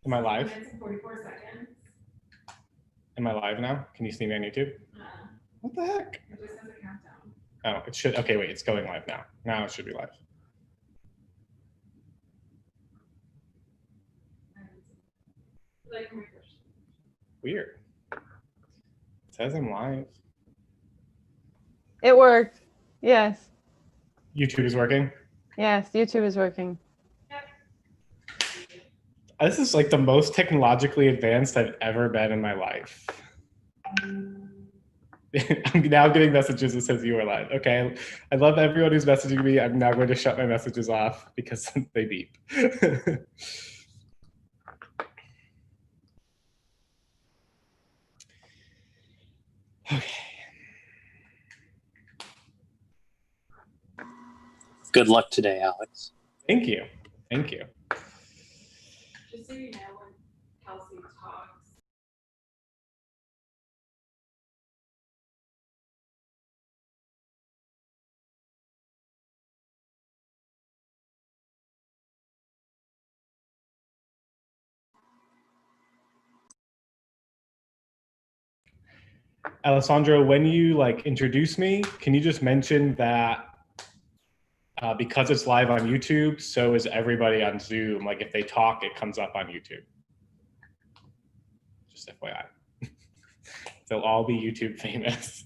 Am I live? Am I live now? Can you see me on YouTube? What the heck? It just has a countdown. Oh, it should. Okay, wait, it's going live now. Now it should be live. Like, Weird. It says I'm live. It worked. Yes. YouTube is working. Yes, YouTube is working. This is like the most technologically advanced I've ever been in my life. I'm now getting messages that says you are live. Okay, I love everyone who's messaging me. I'm now going to shut my messages off because they beep. Okay. Good luck today, Alex. Thank you. Thank you. just so you know, when Kelsey talks, Alessandro, when you introduce me, can you just mention that because it's live on YouTube, so is everybody on Zoom. Like if they talk, it comes up on YouTube. Just FYI. They'll all be YouTube famous.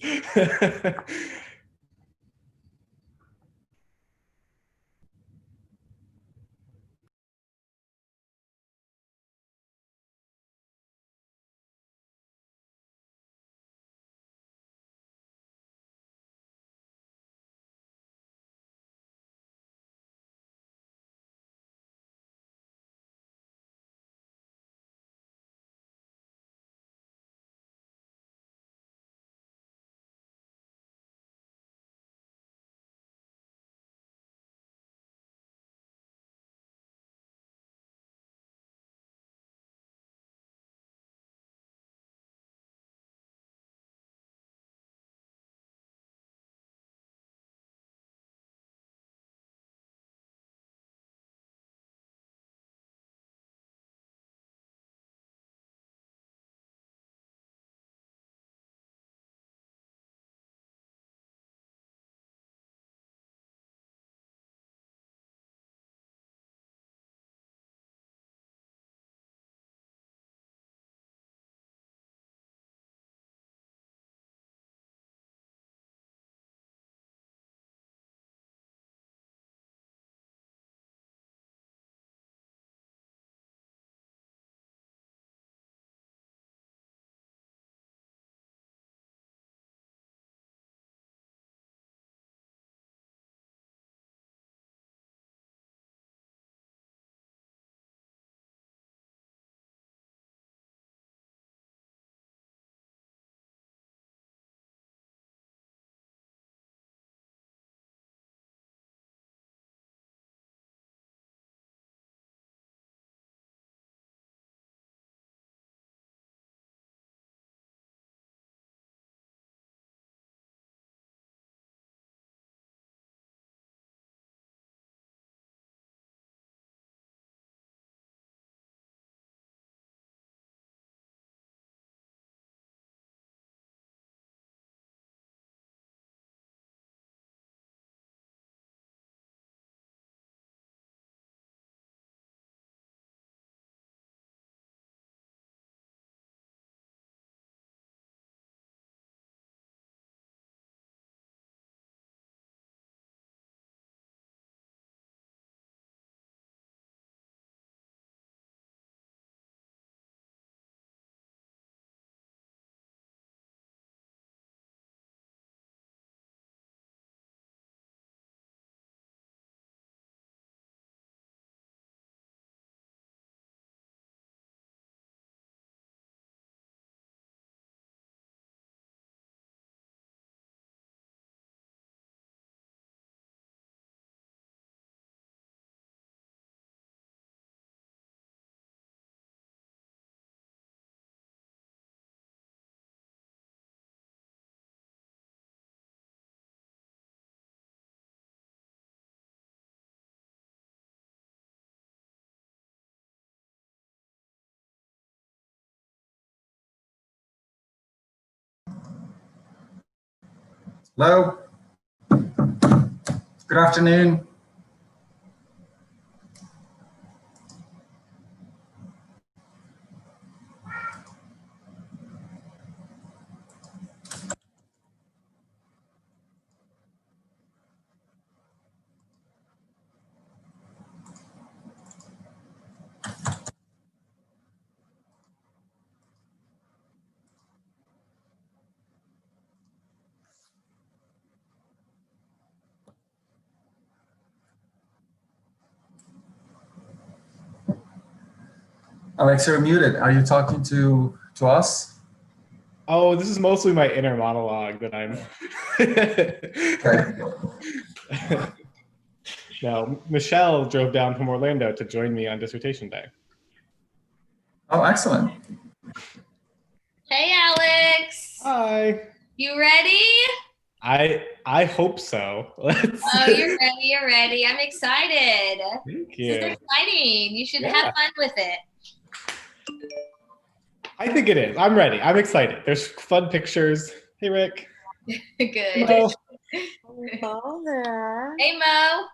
Hello. Good afternoon. Alex, you're muted. Are you talking to us? Oh, this is mostly my inner monologue that I'm. Okay. No, Michelle drove down from Orlando to join me on dissertation day. Oh, excellent. Hey, Alex. Hi. You ready? I hope so. Oh, you're ready. You're ready. I'm excited. Thank This you. is exciting. You should Yeah. have fun with it. I think it is. I'm ready. I'm excited. There's fun pictures. Hey, Rick. Good. Hello. Hello there. Hey, Mo.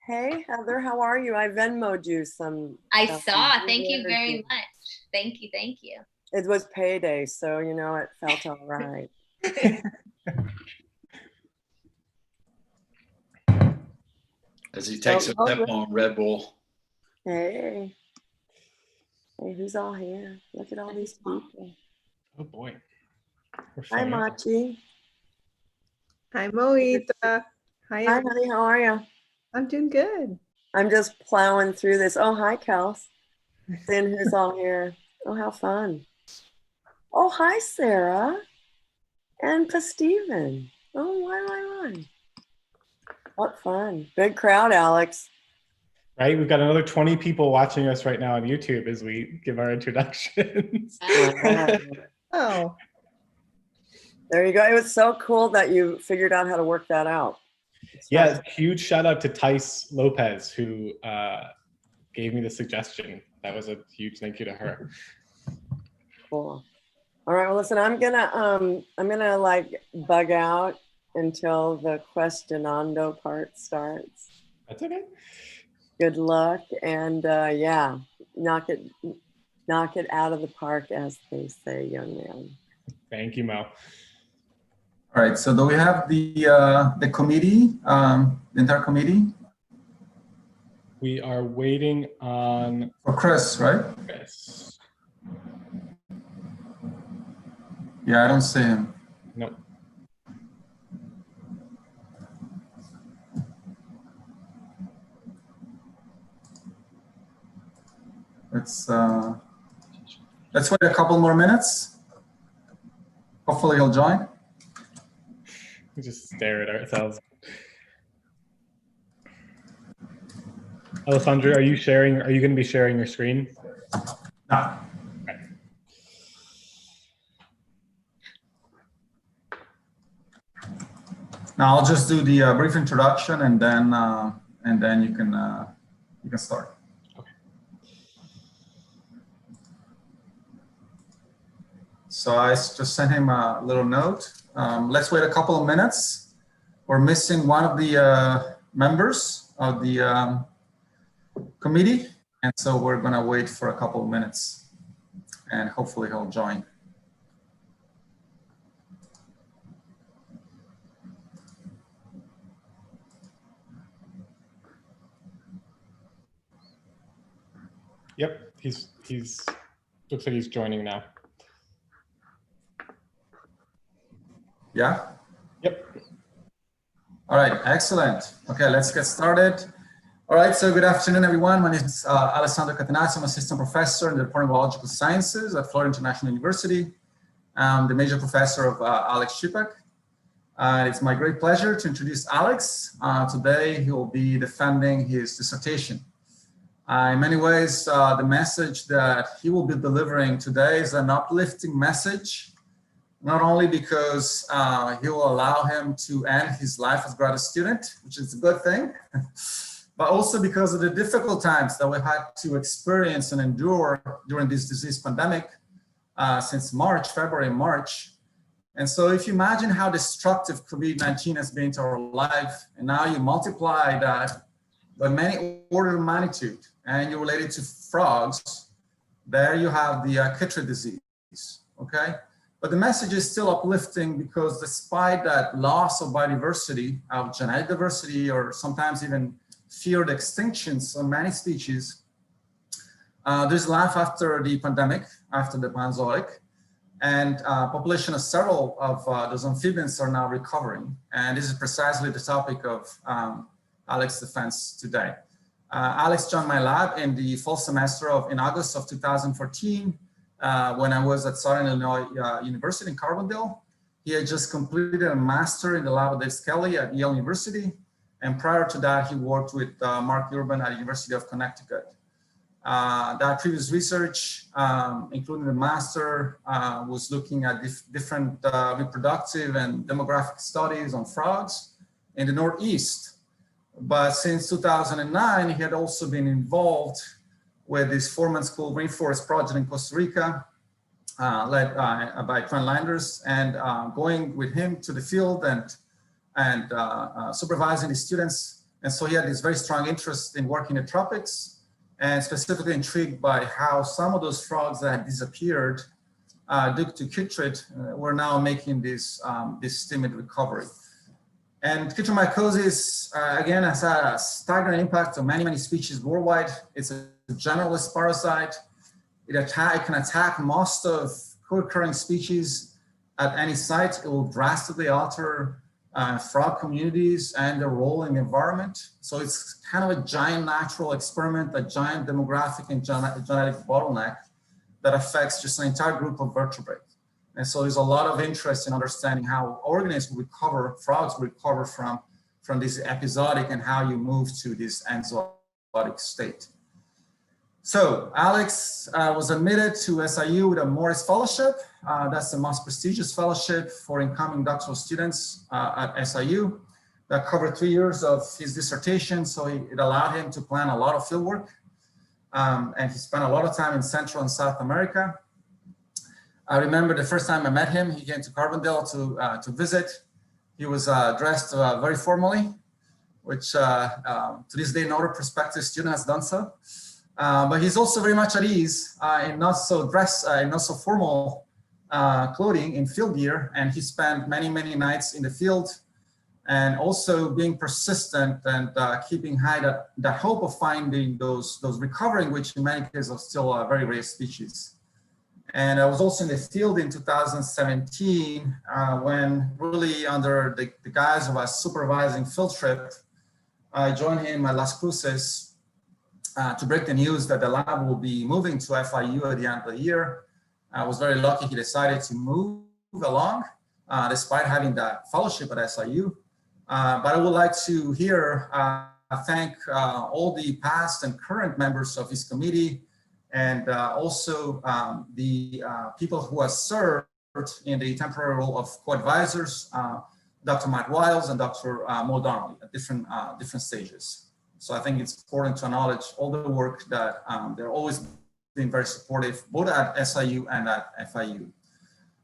Hey, Heather, how are you? I Venmoed you some. I stuff. saw. Thank you very much. Thank you. Thank you. It was payday, so you know it felt all right. As he takes a sip on Red Bull. Hey. Hey, who's all here? Look at all these people. Oh boy. We're Hi, showing up. Machi. Hi, Moita. Hi, Hi, everyone. honey, how are you? I'm doing good. I'm just plowing through this. Oh, hi, Kels. Seeing who's all here. Oh, how fun. Oh, hi, Sarah. And to Steven. Oh, why. What fun. Big crowd, Alex. Right? We've got another 20 people watching us right now on YouTube as we give our introductions. Oh, There you go. It was so cool that you figured out how to work that out. Yeah, huge shout out to Tice Lopez who gave me the suggestion. That was a huge thank you to her. Cool. All right. Well, listen, I'm gonna like bug out until the questionando part starts. That's okay. Good luck, and yeah, knock it out of the park, as they say, young man. Thank you, Mo. All right. So do we have the committee, the entire committee? We are waiting on For Chris, right? Chris. Yeah, I don't see him. Nope. Let's wait a couple more minutes. Hopefully he'll join. We just stare at ourselves. Alessandra, are you going to be sharing your screen? No. Okay. Now I'll just do the brief introduction, and then you can start. Okay. So I just sent him a little note. Let's wait a couple of minutes. We're missing one of the members of the committee, and so we're gonna wait for a couple of minutes, and hopefully he'll join. Yep, he's looks like he's joining now. Yeah? Yep. All right, excellent. Okay, let's get started. All right, so good afternoon, everyone. My name is Alessandro Catenacci. I'm assistant professor in the Department of Biological Sciences at Florida International University. I'm the major professor of Alex Šipak. It's my great pleasure to introduce Alex. Today, he will be defending his dissertation. In many ways, the message that he will be delivering today is an uplifting message, not only because he will allow him to end his life as a graduate student, which is a good thing, but also because of the difficult times that we've had to experience and endure during this disease pandemic since February, March. And so if you imagine how destructive COVID-19 has been to our life, and now you multiply that by many orders of magnitude, and you relate it to frogs, there you have the chytrid disease, okay? But the message is still uplifting because despite that loss of biodiversity, of genetic diversity, or sometimes even feared extinctions of many species, there's life after the pandemic, after the Paleozoic, and population of several of those amphibians are now recovering. And this is precisely the topic of Alex's defense today. Alex joined my lab in the fall semester in August of 2014, when I was at Southern Illinois University in Carbondale. He had just completed a master in the lab of Dave Skelly at Yale University. And prior to that, he worked with Mark Urban at the University of Connecticut. That previous research, including the master, was looking at different reproductive and demographic studies on frogs in the Northeast. But since 2009, he had also been involved with this 4-month school rainforest project in Costa Rica, led by Trent Landers, and going with him to the field and supervising the students. And so he had this very strong interest in working in the tropics, and specifically intrigued by how some of those frogs that had disappeared due to chytrid were now making this timid recovery. And chytromycosis, again, has a staggering impact on many, many species worldwide. It's a generalist parasite. It can attack most of co-occurring species at any site. It will drastically alter frog communities and their role in the environment. So it's kind of a giant natural experiment, a giant demographic and genetic bottleneck that affects just an entire group of vertebrates. And so there's a lot of interest in understanding how organisms recover, frogs recover from this episodic and how you move to this enzootic state. So Alex was admitted to SIU with a Morris Fellowship. That's the most prestigious fellowship for incoming doctoral students at SIU. That covered 3 years of his dissertation, so it allowed him to plan a lot of field work. And he spent a lot of time in Central and South America. I remember the first time I met him, he came to Carbondale to visit. He was dressed very formally, which to this day, no other prospective student has done so. But he's also very much at ease in not so formal clothing in field gear. And he spent many, many nights in the field, and also being persistent and keeping high the hope of finding those recovering, which in many cases are still a very rare species. And I was also in the field in 2017 when, really under the guise of a supervising field trip, I joined him at Las Cruces to break the news that the lab will be moving to FIU at the end of the year. I was very lucky he decided to move along despite having that fellowship at SIU. But I would like to here thank all the past and current members of his committee, and also the people who have served in the temporary role of co-advisors, Dr. Matt Wiles and Dr. Mo Donnelly at different stages. So I think it's important to acknowledge all the work that they're always been very supportive, both at SIU and at FIU.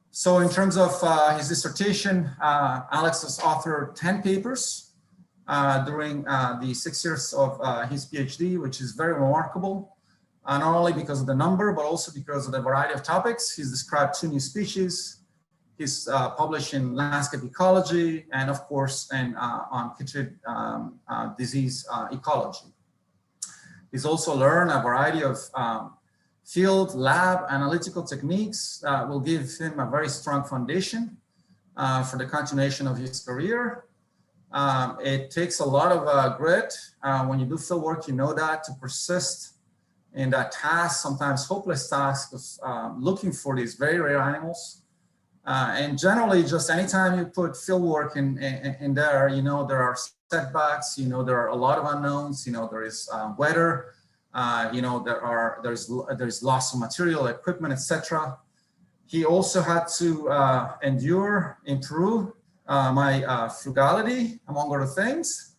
So in terms of his dissertation, Alex has authored 10 papers during the 6 years of his PhD, which is very remarkable. Not only because of the number, but also because of the variety of topics. He's described 2 new species. He's published in Landscape Ecology, and of course, on chytrid disease ecology. He's also learned a variety of field lab analytical techniques that will give him a very strong foundation for the continuation of his career. It takes a lot of grit. When you do field work, you know that, to persist in that task, sometimes hopeless task of looking for these very rare animals. And generally, just anytime you put field work in there, you know, there are setbacks, you know, there are a lot of unknowns, you know, there is weather, you know, there's loss of material, equipment, etc. He also had to endure in Peru my frugality, among other things.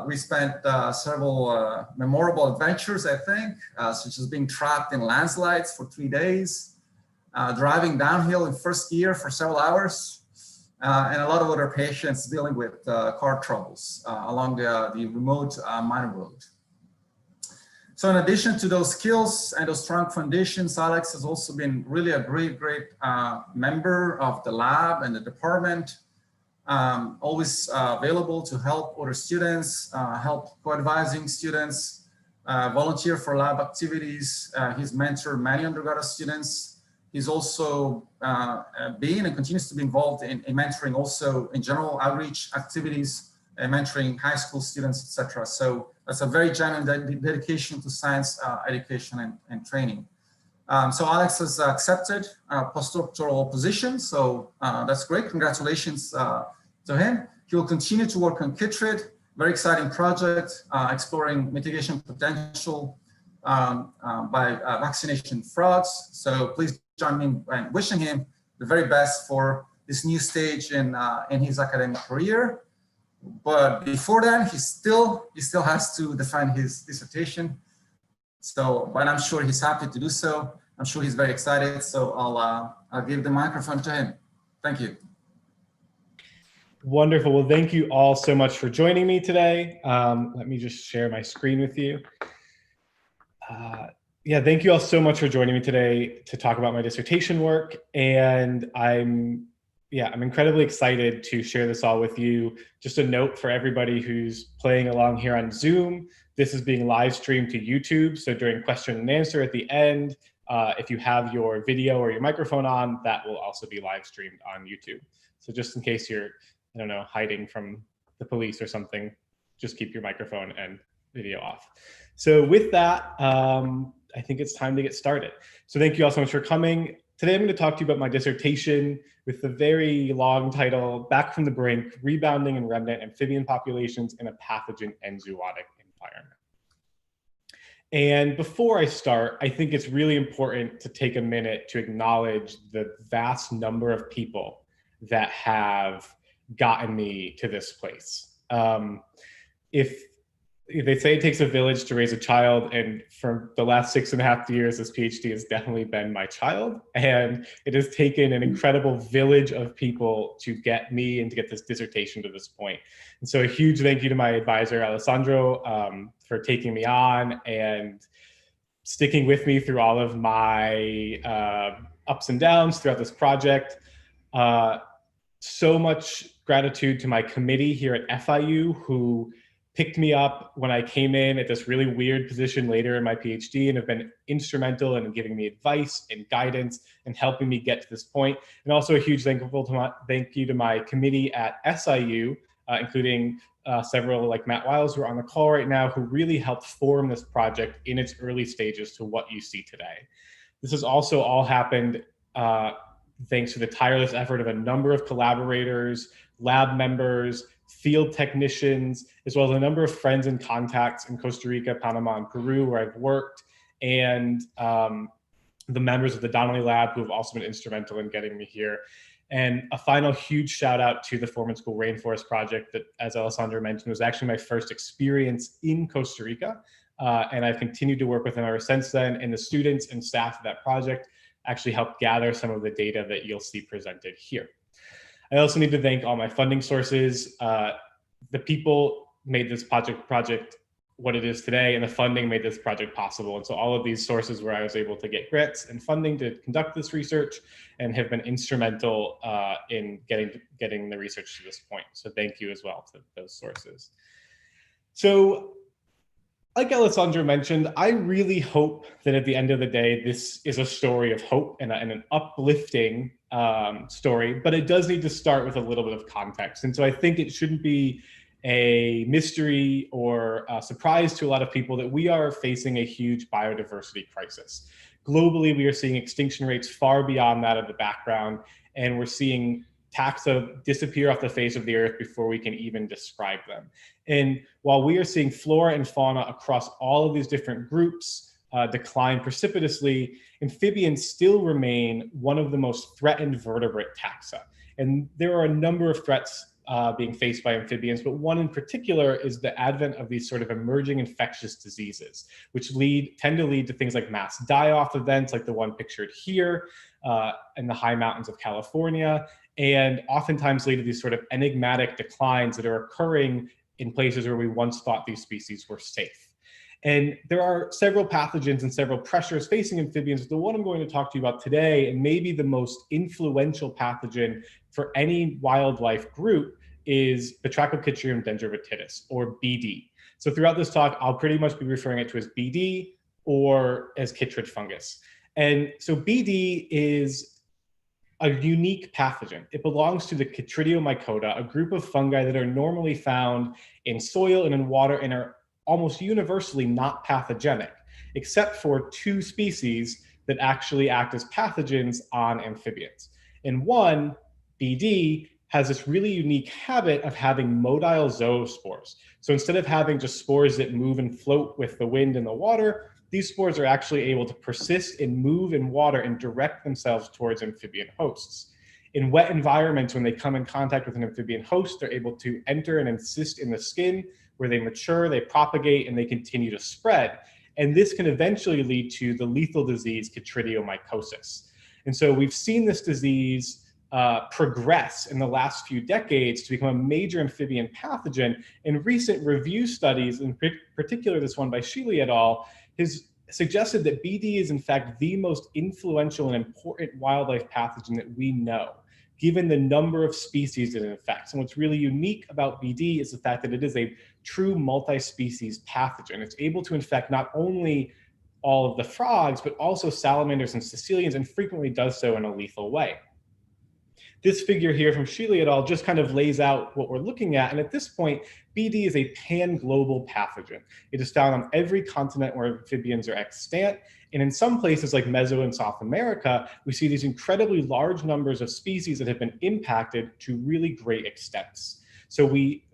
We spent several memorable adventures, I think, such as being trapped in landslides for 3 days, driving downhill in first gear for several hours, and a lot of other patients dealing with car troubles along the remote minor road. So in addition to those skills and those strong foundations, Alex has also been really a great member of the lab and the department, always available to help other students, help co-advising students, volunteer for lab activities. He's mentored many undergraduate students. He's also been and continues to be involved in mentoring also in general outreach activities, mentoring high school students, etc. So that's a very genuine dedication to science education and training. So Alex has accepted a postdoctoral position, so that's great. Congratulations to him. He will continue to work on Chytrid, very exciting project, exploring mitigation potential by vaccination frauds. So please join me in wishing him the very best for this new stage in his academic career. But before that, he still has to defend his dissertation. So, but I'm sure he's happy to do so. I'm sure he's very excited. So I'll give the microphone to him. Thank you. Wonderful. Well, thank you all so much for joining me today. Let me just share my screen with you. Yeah, thank you all so much for joining me today to talk about my dissertation work. And I'm incredibly excited to share this all with you. Just a note for everybody who's playing along here on Zoom, this is being live streamed to YouTube. So during question and answer at the end, if you have your video or your microphone on, that will also be live streamed on YouTube. So just in case you're, I don't know, hiding from the police or something, just keep your microphone and video off. So with that, I think it's time to get started. So thank you all so much for coming. Today I'm going to talk to you about my dissertation with the very long title, Back from the Brink, Rebounding in Remnant Amphibian Populations in a Pathogen and Zoonotic Environment. And before I start, I think it's really important to take a minute to acknowledge the vast number of people that have gotten me to this place. If they say it takes a village to raise a child, and for the last 6.5 years, this PhD has definitely been my child, and it has taken an incredible village of people to get me and to get this dissertation to this point. And so a huge thank you to my advisor, Alessandro, for taking me on and sticking with me through all of my ups and downs throughout this project. So much gratitude to my committee here at FIU, who picked me up when I came in at this really weird position later in my PhD and have been instrumental in giving me advice and guidance and helping me get to this point. And also a huge thank you to my committee at SIU, including several like Matt Wiles who are on the call right now, who really helped form this project in its early stages to what you see today. This has also all happened thanks to the tireless effort of a number of collaborators, lab members, field technicians, as well as a number of friends and contacts in Costa Rica, Panama, and Peru, where I've worked, and the members of the Donnelly Lab who have also been instrumental in getting me here. And a final huge shout out to the Foreman School Rainforest Project that, as Alessandro mentioned, was actually my first experience in Costa Rica. And I've continued to work with them ever since then. And the students and staff of that project actually helped gather some of the data that you'll see presented here. I also need to thank all my funding sources. The people made this project what it is today, and the funding made this project possible. And so all of these sources where I was able to get grants and funding to conduct this research and have been instrumental in getting the research to this point. So thank you as well to those sources. So like Alessandro mentioned, I really hope that at the end of the day, this is a story of hope and an uplifting story, but it does need to start with a little bit of context. And so I think it shouldn't be a mystery or a surprise to a lot of people that we are facing a huge biodiversity crisis. Globally, we are seeing extinction rates far beyond that of the background, and we're seeing taxa disappear off the face of the earth before we can even describe them. And while we are seeing flora and fauna across all of these different groups decline precipitously, amphibians still remain one of the most threatened vertebrate taxa. And there are a number of threats being faced by amphibians, but one in particular is the advent of these sort of emerging infectious diseases, which tend to lead to things like mass die-off events like the one pictured here in the high mountains of California, and oftentimes lead to these sort of enigmatic declines that are occurring in places where we once thought these species were safe. And there are several pathogens and several pressures facing amphibians. The one I'm going to talk to you about today, and maybe the most influential pathogen for any wildlife group, is Batrachochytrium dendrovitidis, or BD. So throughout this talk, I'll pretty much be referring it to as BD or as chytrid fungus. And so BD is a unique pathogen. It belongs to the Chytridiomycota, a group of fungi that are normally found in soil and in water and are almost universally not pathogenic, except for two species that actually act as pathogens on amphibians. And one, BD, has this really unique habit of having motile zoospores. So instead of having just spores that move and float with the wind and the water, these spores are actually able to persist and move in water and direct themselves towards amphibian hosts. In wet environments, when they come in contact with an amphibian host, they're able to enter and encyst in the skin, where they mature, they propagate, and they continue to spread. And this can eventually lead to the lethal disease chytridiomycosis. And so we've seen this disease progress in the last few decades to become a major amphibian pathogen. And recent review studies, in particular this one by Sheely et al., has suggested that BD is in fact the most influential and important wildlife pathogen that we know, given the number of species it infects. And what's really unique about BD is the fact that it is a true multi-species pathogen. It's able to infect not only all of the frogs, but also salamanders and caecilians, and frequently does so in a lethal way. This figure here from Sheely et al. Just kind of lays out what we're looking at. And at this point, BD is a pan-global pathogen. It is found on every continent where amphibians are extant. And in some places like Meso and South America, we see these incredibly large numbers of species that have been impacted to really great extents. So we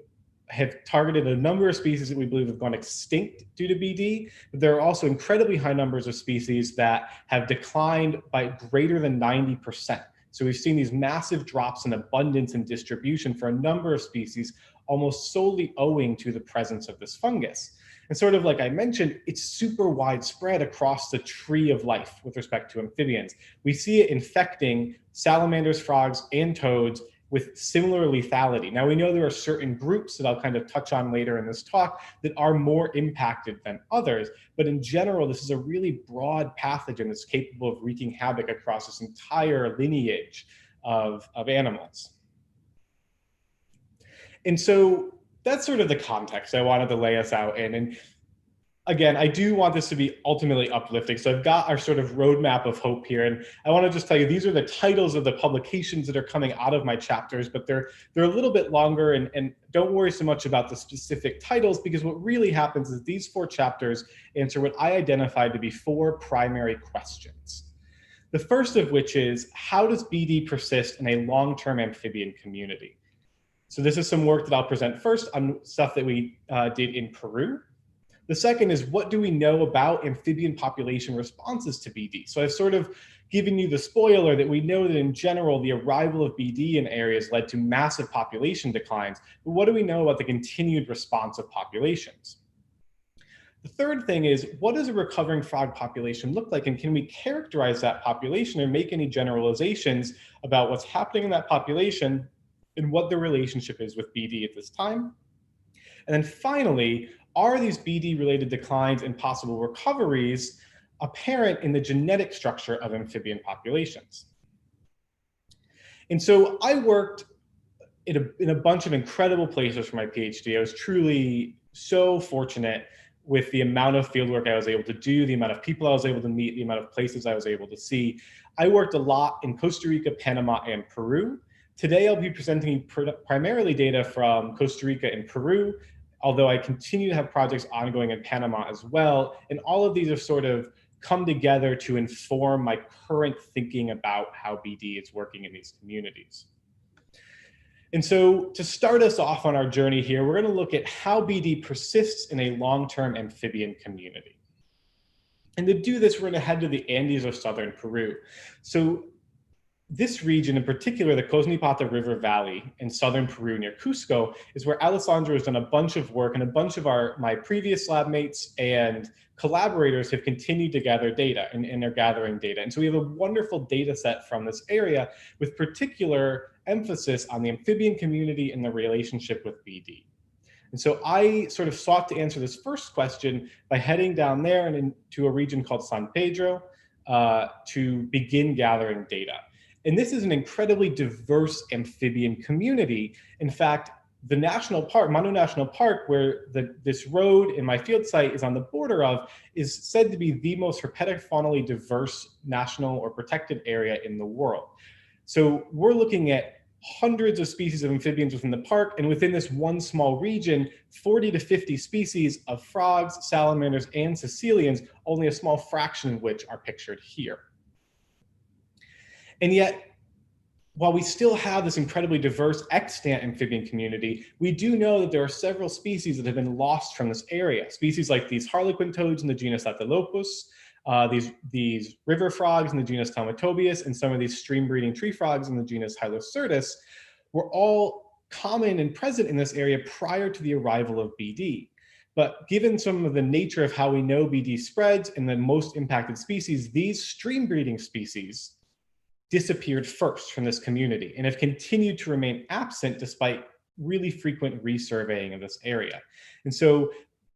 have targeted a number of species that we believe have gone extinct due to BD, but there are also incredibly high numbers of species that have declined by greater than 90%. So we've seen these massive drops in abundance and distribution for a number of species, almost solely owing to the presence of this fungus. And sort of like I mentioned, it's super widespread across the tree of life with respect to amphibians. We see it infecting salamanders, frogs, and toads with similar lethality. Now we know there are certain groups that I'll kind of touch on later in this talk that are more impacted than others, but in general, this is a really broad pathogen that's capable of wreaking havoc across this entire lineage of animals. And so that's sort of the context I wanted to lay us out in. And again, I do want this to be ultimately uplifting. So I've got our sort of roadmap of hope here. And I want to just tell you, these are the titles of the publications that are coming out of my chapters, but they're a little bit longer, and don't worry so much about the specific titles, because what really happens is these 4 chapters answer what I identified to be 4 primary questions. The first of which is, how does BD persist in a long-term amphibian community? So this is some work that I'll present first on stuff that we did in Peru. The second is, what do we know about amphibian population responses to BD? So I've sort of given you the spoiler that we know that in general, the arrival of BD in areas led to massive population declines. But what do we know about the continued response of populations? The third thing is, what does a recovering frog population look like? And can we characterize that population or make any generalizations about what's happening in that population and what the relationship is with BD at this time? And then finally, are these BD-related declines and possible recoveries apparent in the genetic structure of amphibian populations? And so I worked in a bunch of incredible places for my PhD. I was truly so fortunate with the amount of fieldwork I was able to do, the amount of people I was able to meet, the amount of places I was able to see. I worked a lot in Costa Rica, Panama, and Peru. Today, I'll be presenting primarily data from Costa Rica and Peru, although I continue to have projects ongoing in Panama as well. And all of these have sort of come together to inform my current thinking about how BD is working in these communities. And so to start us off on our journey here, we're going to look at how BD persists in a long-term amphibian community. And to do this, we're going to head to the Andes of southern Peru. So this region, in particular, the Cosnipata River Valley in southern Peru near Cusco, is where Alessandro has done a bunch of work, and a bunch of my previous lab mates and collaborators have continued to gather data, and they're gathering data. And so we have a wonderful data set from this area with particular emphasis on the amphibian community and the relationship with BD. And so I sort of sought to answer this first question by heading down there and into a region called San Pedro to begin gathering data. And this is an incredibly diverse amphibian community. In fact, the national park, Manu National Park, where this road in my field site is on the border of, is said to be the most herpetofaunally diverse national or protected area in the world. So we're looking at hundreds of species of amphibians within the park, and within this one small region, 40 to 50 species of frogs, salamanders, and caecilians, only a small fraction of which are pictured here. And yet, while we still have this incredibly diverse extant amphibian community, we do know that there are several species that have been lost from this area. Species like these harlequin toads in the genus Atelopus, these river frogs in the genus Thaumotobius, and some of these stream-breeding tree frogs in the genus Hylocertus were all common and present in this area prior to the arrival of BD. But given some of the nature of how we know BD spreads and the most impacted species, these stream-breeding species disappeared first from this community and have continued to remain absent despite really frequent resurveying of this area. And so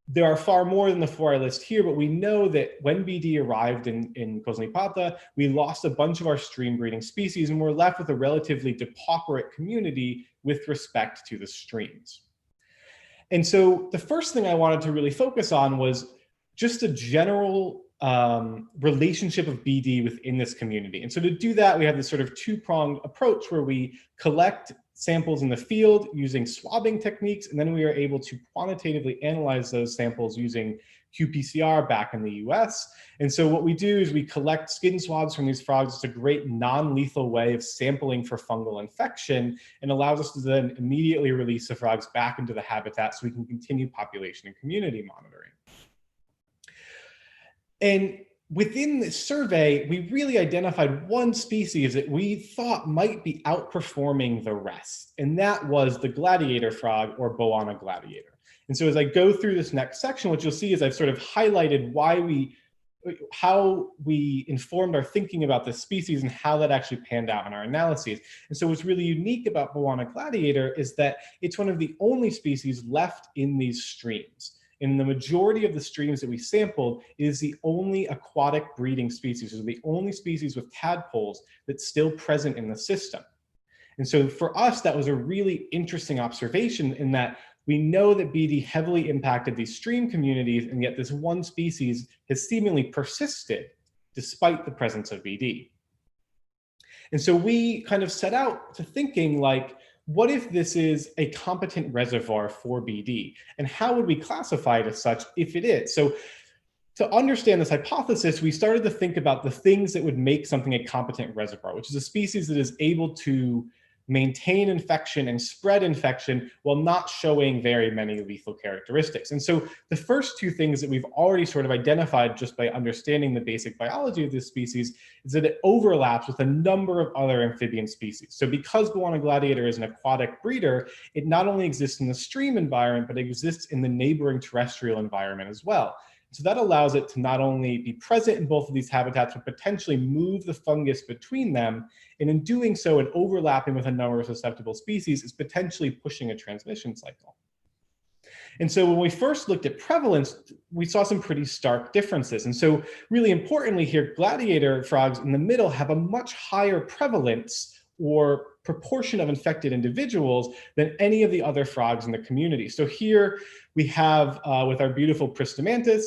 there are far more than the four I list here, but we know that when BD arrived in Cosnipata, we lost a bunch of our stream breeding species and we're left with a relatively depauperate community with respect to the streams. And so the first thing I wanted to really focus on was just a general relationship of BD within this community. And so to do that, we have this sort of two-pronged approach where we collect samples in the field using swabbing techniques, and then we are able to quantitatively analyze those samples using qPCR back in the US. And so what we do is we collect skin swabs from these frogs. It's a great non-lethal way of sampling for fungal infection and allows us to then immediately release the frogs back into the habitat so we can continue population and community monitoring. And within this survey, we really identified one species that we thought might be outperforming the rest, and that was the gladiator frog, or Boana gladiator. And so as I go through this next section, what you'll see is I've sort of highlighted how we informed our thinking about this species and how that actually panned out in our analyses. And so what's really unique about Boana gladiator is that it's one of the only species left in these streams. In the majority of the streams that we sampled, it is the only aquatic breeding species, or the only species with tadpoles that's still present in the system. And so for us, that was a really interesting observation in that we know that BD heavily impacted these stream communities, and yet this one species has seemingly persisted despite the presence of BD. And so we kind of set out to thinking like, what if this is a competent reservoir for BD? And how would we classify it as such if it is? So to understand this hypothesis, we started to think about the things that would make something a competent reservoir, which is a species that is able to maintain infection and spread infection while not showing very many lethal characteristics. And so the first two things that we've already sort of identified just by understanding the basic biology of this species is that it overlaps with a number of other amphibian species. So because Boana gladiator is an aquatic breeder, it not only exists in the stream environment, but it exists in the neighboring terrestrial environment as well. So that allows it to not only be present in both of these habitats, but potentially move the fungus between them. And in doing so and overlapping with a number of susceptible species is potentially pushing a transmission cycle. And so when we first looked at prevalence, we saw some pretty stark differences. And so really importantly here, gladiator frogs in the middle have a much higher prevalence or proportion of infected individuals than any of the other frogs in the community. So here we have with our beautiful Pristomantis,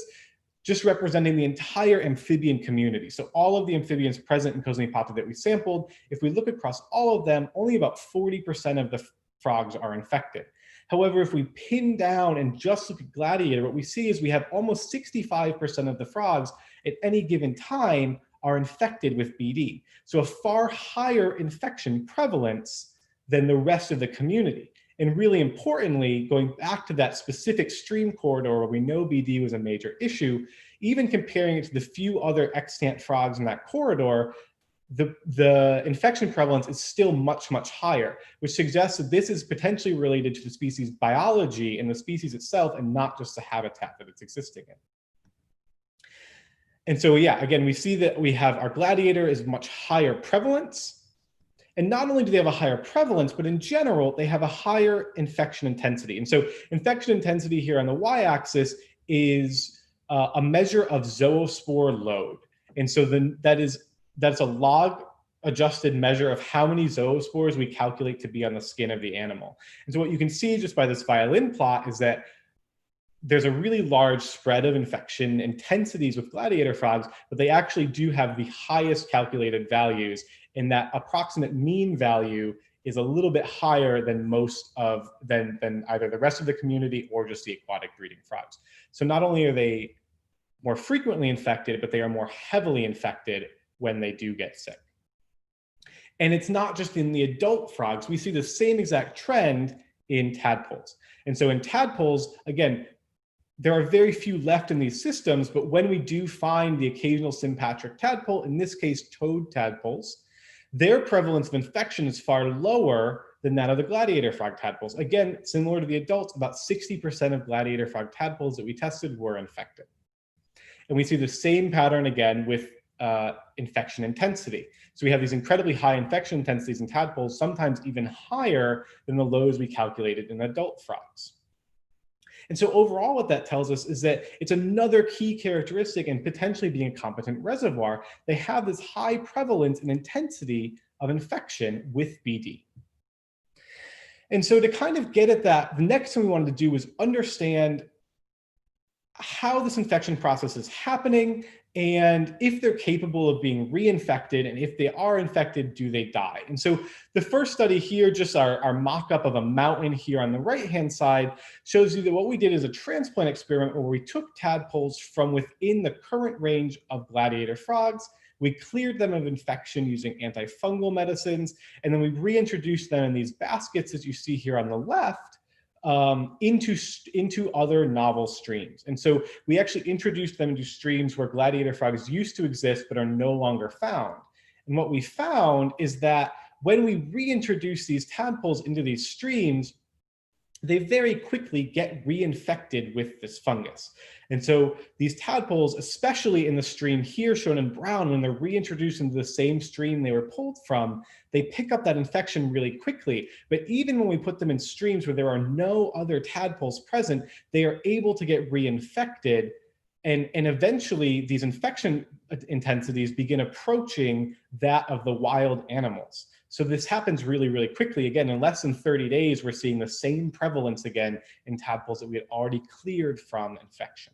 just representing the entire amphibian community. So all of the amphibians present in Cosnipata that we sampled, if we look across all of them, only about 40% of the frogs are infected. However, if we pin down and just look at gladiator, what we see is we have almost 65% of the frogs at any given time are infected with BD. So a far higher infection prevalence than the rest of the community. And really importantly, going back to that specific stream corridor where we know BD was a major issue, even comparing it to the few other extant frogs in that corridor, the infection prevalence is still much, much higher, which suggests that this is potentially related to the species biology and the species itself and not just the habitat that it's existing in. And so, yeah, again, we see that we have our gladiator is much higher prevalence. And not only do they have a higher prevalence, but in general, they have a higher infection intensity. And so infection intensity here on the y-axis is a measure of zoospore load. And so then that's a log adjusted measure of how many zoospores we calculate to be on the skin of the animal. And so what you can see just by this violin plot is that there's a really large spread of infection intensities with gladiator frogs, but they actually do have the highest calculated values, and that approximate mean value is a little bit higher than than either the rest of the community or just the aquatic breeding frogs. So not only are they more frequently infected, but they are more heavily infected when they do get sick. And it's not just in the adult frogs. We see the same exact trend in tadpoles. And so in tadpoles, again, there are very few left in these systems, but when we do find the occasional sympatric tadpole, in this case, toad tadpoles, their prevalence of infection is far lower than that of the gladiator frog tadpoles. Again, similar to the adults, about 60% of gladiator frog tadpoles that we tested were infected. And we see the same pattern again with infection intensity. So we have these incredibly high infection intensities in tadpoles, sometimes even higher than the lows we calculated in adult frogs. And so overall, what that tells us is that it's another key characteristic and potentially being a competent reservoir. They have this high prevalence and intensity of infection with BD. And so to kind of get at that, the next thing we wanted to do was understand how this infection process is happening and if they're capable of being reinfected, and if they are infected, do they die? And so the first study here, just our mock-up of a mountain here on the right-hand side, shows you that what we did is a transplant experiment where we took tadpoles from within the current range of gladiator frogs. We cleared them of infection using antifungal medicines, and then we reintroduced them in these baskets, as you see here on the left, into other novel streams. And so we actually introduced them into streams where gladiator frogs used to exist but are no longer found. And what we found is that when we reintroduce these tadpoles into these streams, they very quickly get reinfected with this fungus. And so these tadpoles, especially in the stream here shown in brown, when they're reintroduced into the same stream they were pulled from, they pick up that infection really quickly. But even when we put them in streams where there are no other tadpoles present, they are able to get reinfected. And eventually these infection intensities begin approaching that of the wild animals. So this happens really, really quickly. Again, in less than 30 days, we're seeing the same prevalence again in tadpoles that we had already cleared from infection.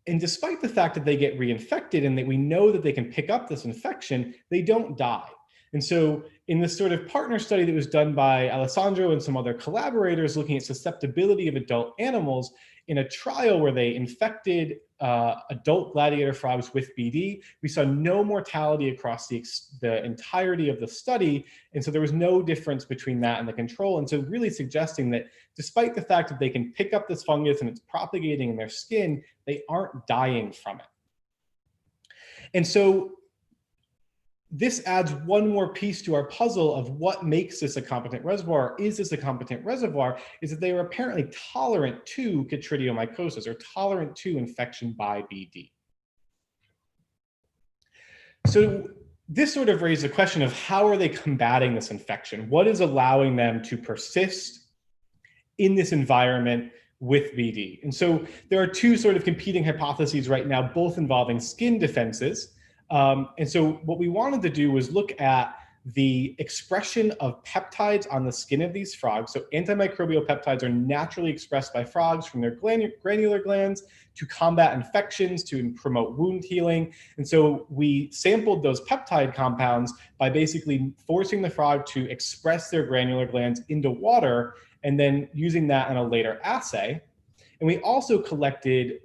And despite the fact that they get reinfected and that we know that they can pick up this infection, they don't die. And so in this sort of partner study that was done by Alessandro and some other collaborators looking at susceptibility of adult animals, in a trial where they infected adult gladiator frogs with BD, we saw no mortality across the entirety of the study. And so there was no difference between that and the control. And so really suggesting that despite the fact that they can pick up this fungus and it's propagating in their skin, they aren't dying from it. And so this adds one more piece to our puzzle of what makes this a competent reservoir. Is this a competent reservoir? Is that they are apparently tolerant to chytridiomycosis or tolerant to infection by BD. So this sort of raised the question of how are they combating this infection? What is allowing them to persist in this environment with BD? And so there are two sort of competing hypotheses right now, both involving skin defenses. And so what we wanted to do was look at the expression of peptides on the skin of these frogs. So antimicrobial peptides are naturally expressed by frogs from their granular glands to combat infections, to promote wound healing. And so we sampled those peptide compounds by basically forcing the frog to express their granular glands into water and then using that in a later assay. And we also collected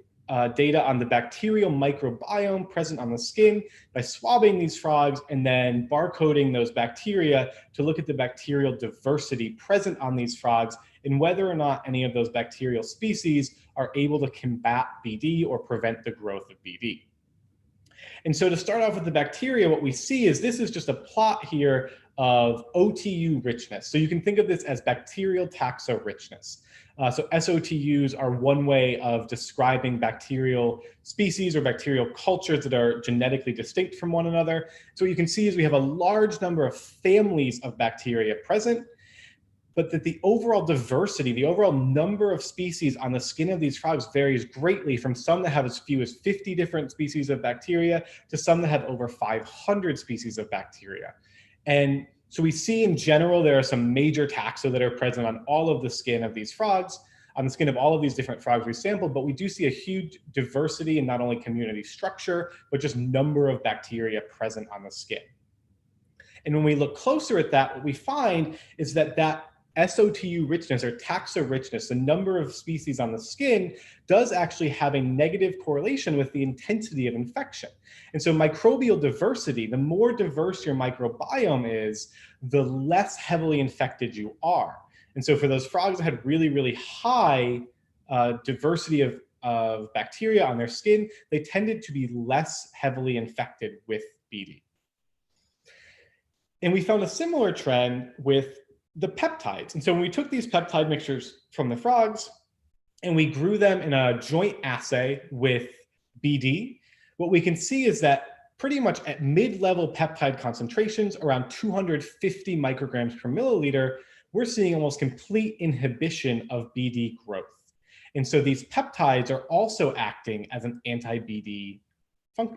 data on the bacterial microbiome present on the skin by swabbing these frogs and then barcoding those bacteria to look at the bacterial diversity present on these frogs and whether or not any of those bacterial species are able to combat BD or prevent the growth of BD. And so to start off with the bacteria, what we see is this is just a plot here of OTU richness. So you can think of this as bacterial taxa richness. So SOTUs are one way of describing bacterial species or bacterial cultures that are genetically distinct from one another. So what you can see is we have a large number of families of bacteria present, but that the overall diversity, the overall number of species on the skin of these frogs varies greatly, from some that have as few as 50 different species of bacteria to some that have over 500 species of bacteria. And so we see in general, there are some major taxa that are present on all of the skin of these frogs, on the skin of all of these different frogs we sampled, but we do see a huge diversity in not only community structure, but just number of bacteria present on the skin. And when we look closer at that, what we find is that that SOTU richness or taxa richness, the number of species on the skin, does actually have a negative correlation with the intensity of infection. And so microbial diversity, the more diverse your microbiome is, the less heavily infected you are. And so for those frogs that had really, really high diversity of bacteria on their skin, they tended to be less heavily infected with BD. And we found a similar trend with the peptides. And so when we took these peptide mixtures from the frogs and we grew them in a joint assay with BD, what we can see is that pretty much at mid-level peptide concentrations, around 250 micrograms per milliliter, we're seeing almost complete inhibition of BD growth. And so these peptides are also acting as an anti-BD,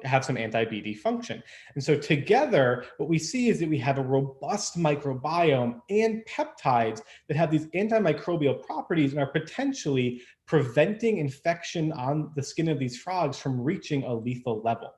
have some anti-BD function. And so together, what we see is that we have a robust microbiome and peptides that have these antimicrobial properties and are potentially preventing infection on the skin of these frogs from reaching a lethal level.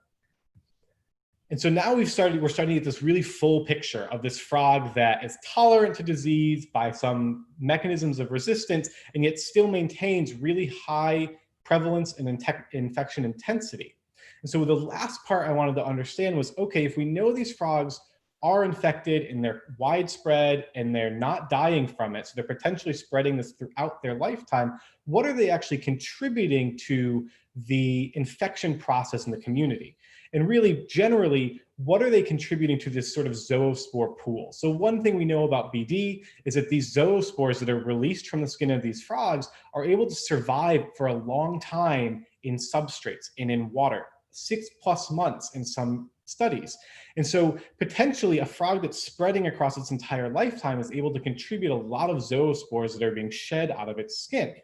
And so now we're starting to get this really full picture of this frog that is tolerant to disease by some mechanisms of resistance, and yet still maintains really high prevalence and infection intensity. And so the last part I wanted to understand was, okay, if we know these frogs are infected and they're widespread and they're not dying from it, so they're potentially spreading this throughout their lifetime, what are they actually contributing to the infection process in the community? And really, generally, what are they contributing to this sort of zoospore pool? So one thing we know about BD is that these zoospores that are released from the skin of these frogs are able to survive for a long time in substrates and in water, 6+ months in some studies. And so potentially a frog that's spreading across its entire lifetime is able to contribute a lot of zoospores that are being shed out of its skin.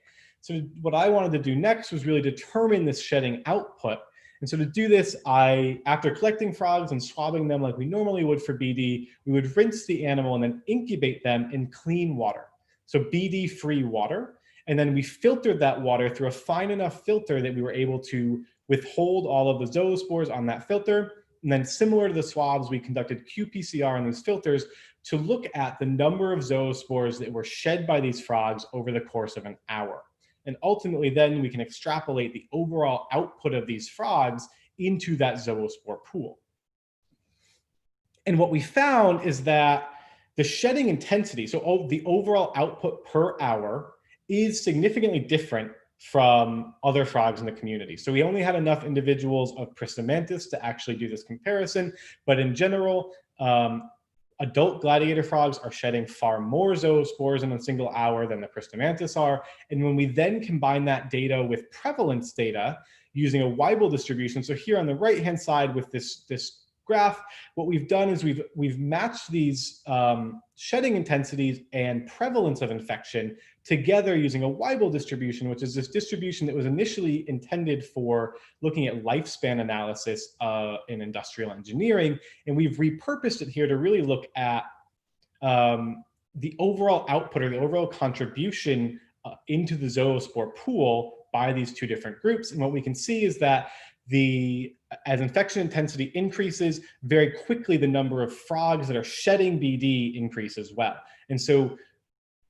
So what I wanted to do next was really determine this shedding output. And so to do this, after collecting frogs and swabbing them like we normally would for BD, we would rinse the animal and then incubate them in clean water. So BD-free water. And then we filtered that water through a fine enough filter that we were able to withhold all of the zoospores on that filter. And then similar to the swabs, we conducted qPCR on these filters to look at the number of zoospores that were shed by these frogs over the course of an hour. And ultimately, then we can extrapolate the overall output of these frogs into that zoospore pool. And what we found is that the shedding intensity, so the overall output per hour, is significantly different from other frogs in the community. So we only had enough individuals of Pristomantis to actually do this comparison, but in general, adult gladiator frogs are shedding far more zoospores in a single hour than the Pristomantis are. And when we then combine that data with prevalence data using a Weibull distribution, so here on the right-hand side with this graph, what we've done is we've matched these shedding intensities and prevalence of infection together using a Weibull distribution, which is this distribution that was initially intended for looking at lifespan analysis in industrial engineering. And we've repurposed it here to really look at the overall output or the overall contribution into the zoospore pool by these two different groups. And what we can see is that as infection intensity increases, very quickly the number of frogs that are shedding BD increase as well. And so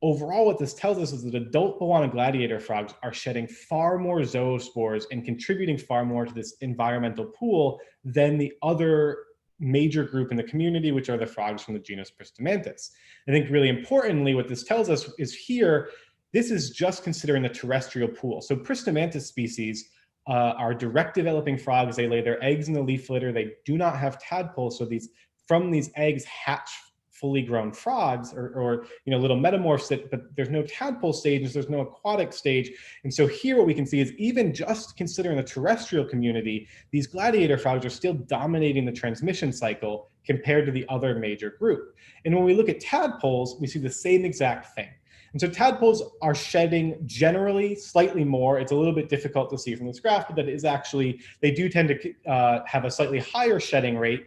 overall, what this tells us is that adult Boana gladiator frogs are shedding far more zoospores and contributing far more to this environmental pool than the other major group in the community, which are the frogs from the genus Pristomantis. I think really importantly, what this tells us is here, this is just considering the terrestrial pool. So Pristomantis species are direct developing frogs. They lay their eggs in the leaf litter. They do not have tadpoles. So from these eggs hatch fully grown frogs or little metamorphs, but there's no tadpole stage, there's no aquatic stage. And so here what we can see is even just considering the terrestrial community, these gladiator frogs are still dominating the transmission cycle compared to the other major group. And when we look at tadpoles, we see the same exact thing. And so tadpoles are shedding generally slightly more. It's a little bit difficult to see from this graph, but that is actually, they do tend to have a slightly higher shedding rate.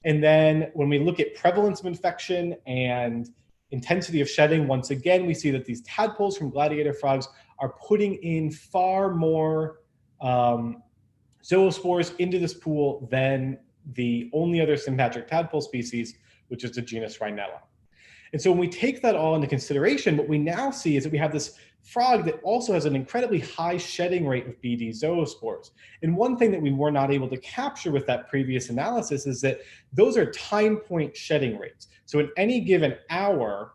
And then when we look at prevalence of infection and intensity of shedding, once again, we see that these tadpoles from gladiator frogs are putting in far more zoospores into this pool than the only other sympatric tadpole species, which is the genus Rhinella. And so when we take that all into consideration, what we now see is that we have this frog that also has an incredibly high shedding rate of BD zoospores. And one thing that we were not able to capture with that previous analysis is that those are time point shedding rates. So in any given hour,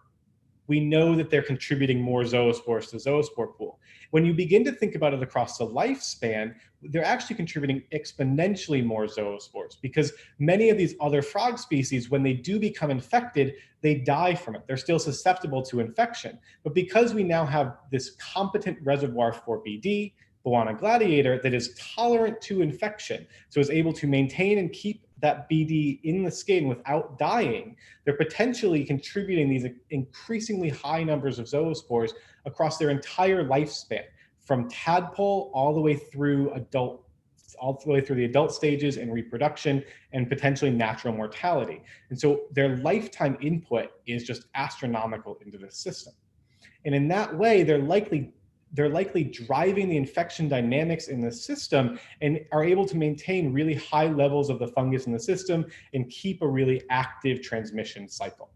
we know that they're contributing more zoospores to the zoospore pool. When you begin to think about it across the lifespan, they're actually contributing exponentially more zoospores because many of these other frog species, when they do become infected, they die from it. They're still susceptible to infection. But because we now have this competent reservoir for BD, Bowana gladiator, that is tolerant to infection, so is able to maintain and keep that BD in the skin without dying, they're potentially contributing these increasingly high numbers of zoospores across their entire lifespan, from tadpole all the way through the adult stages and reproduction and potentially natural mortality. And so their lifetime input is just astronomical into this system. And in that way, they're likely driving the infection dynamics in the system and are able to maintain really high levels of the fungus in the system and keep a really active transmission cycle.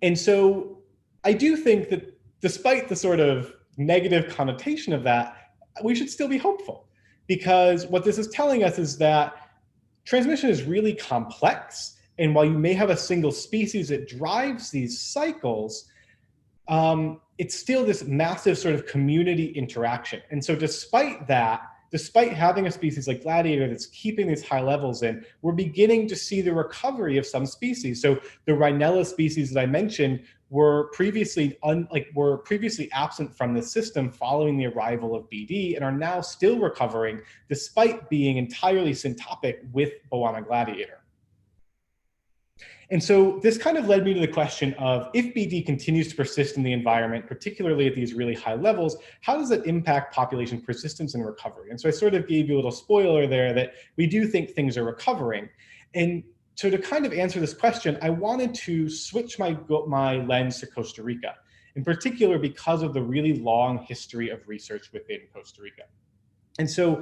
And so I do think that despite the sort of negative connotation of that, we should still be hopeful, because what this is telling us is that transmission is really complex. And while you may have a single species that drives these cycles, it's still this massive sort of community interaction. And so despite having a species like gladiator that's keeping these high levels in, we're beginning to see the recovery of some species. So the Rhinella species that I mentioned were previously absent from the system following the arrival of BD and are now still recovering despite being entirely syntopic with Bowana gladiator. And so this kind of led me to the question of, if BD continues to persist in the environment, particularly at these really high levels, how does it impact population persistence and recovery? And so I sort of gave you a little spoiler there that we do think things are recovering. And so to kind of answer this question, I wanted to switch my lens to Costa Rica, in particular because of the really long history of research within Costa Rica. And so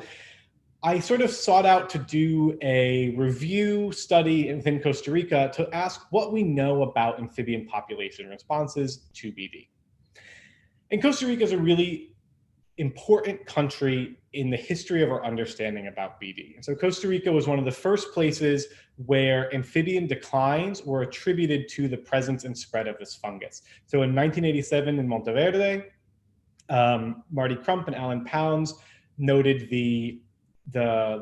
I sort of sought out to do a review study within Costa Rica to ask what we know about amphibian population responses to BD. And Costa Rica is a really important country in the history of our understanding about BD. And so Costa Rica was one of the first places where amphibian declines were attributed to the presence and spread of this fungus. So in 1987 in Monteverde, Marty Crump and Alan Pounds noted the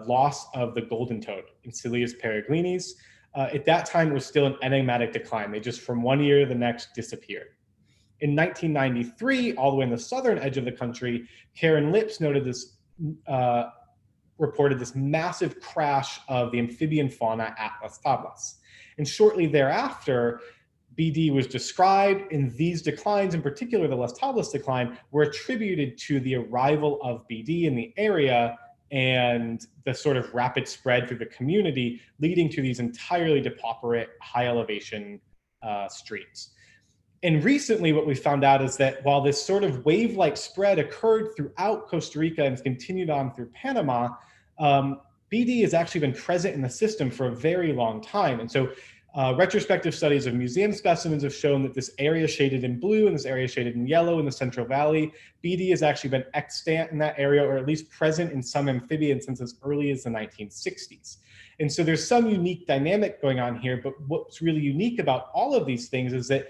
loss of the golden toad, Encilius peregrinis. At that time, it was still an enigmatic decline. They just, from one year to the next, disappeared. In 1993, all the way in the southern edge of the country, Karen Lips reported this massive crash of the amphibian fauna at Las Tablas. And shortly thereafter, BD was described, and these declines, in particular the Las Tablas decline, were attributed to the arrival of BD in the area and the sort of rapid spread through the community, leading to these entirely depauperate, high elevation streams. And recently what we found out is that while this sort of wave-like spread occurred throughout Costa Rica and continued on through Panama, BD has actually been present in the system for a very long time. And so retrospective studies of museum specimens have shown that this area shaded in blue and this area shaded in yellow in the Central Valley, BD has actually been extant in that area, or at least present in some amphibians since as early as the 1960s. And so there's some unique dynamic going on here, but what's really unique about all of these things is that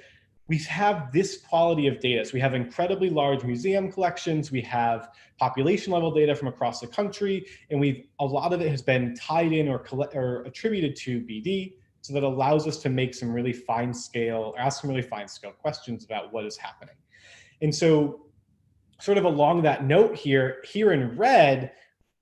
we have this quality of data. So we have incredibly large museum collections, we have population level data from across the country, and a lot of it has been tied in or attributed to BD. So that allows us to make some really fine scale, ask some really fine scale questions about what is happening. And so sort of along that note here in red,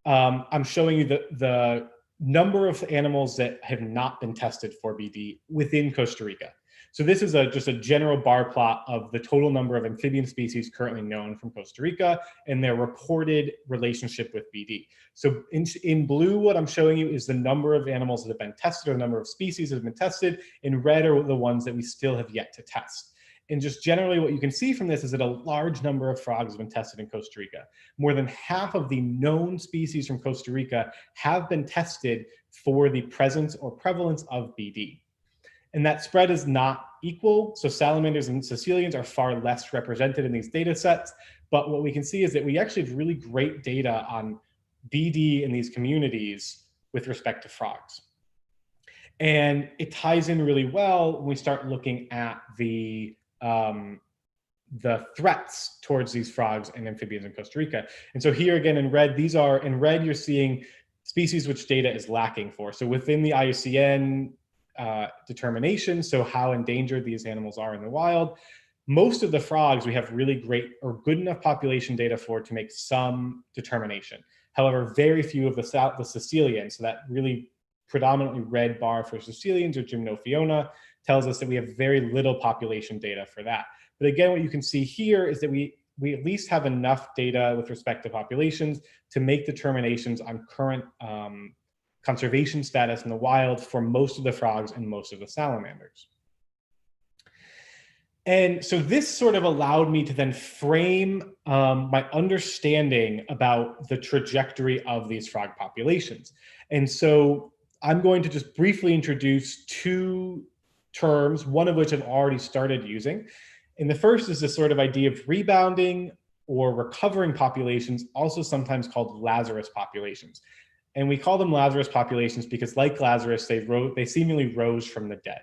I'm showing you the number of animals that have not been tested for BD within Costa Rica. So this is just a general bar plot of the total number of amphibian species currently known from Costa Rica and their reported relationship with BD. So in blue, what I'm showing you is the number of animals that have been tested, or the number of species that have been tested. In red are the ones that we still have yet to test. And just generally what you can see from this is that a large number of frogs have been tested in Costa Rica. More than half of the known species from Costa Rica have been tested for the presence or prevalence of BD. And that spread is not equal. So salamanders and caecilians are far less represented in these data sets. But what we can see is that we actually have really great data on BD in these communities with respect to frogs. And it ties in really well when we start looking at the threats towards these frogs and amphibians in Costa Rica. And so here again in red, you're seeing species which data is lacking for. So within the IUCN determination, so how endangered these animals are in the wild, most of the frogs we have really great or good enough population data for to make some determination. However, very few of the caecilians, so that really predominantly red bar for caecilians or Gymnophiona, tells us that we have very little population data for that. But again, what you can see here is that we at least have enough data with respect to populations to make determinations on current conservation status in the wild for most of the frogs and most of the salamanders. And so this sort of allowed me to then frame my understanding about the trajectory of these frog populations. And so I'm going to just briefly introduce two terms, one of which I've already started using. And the first is this sort of idea of rebounding or recovering populations, also sometimes called Lazarus populations. And we call them Lazarus populations because, like Lazarus, they seemingly rose from the dead.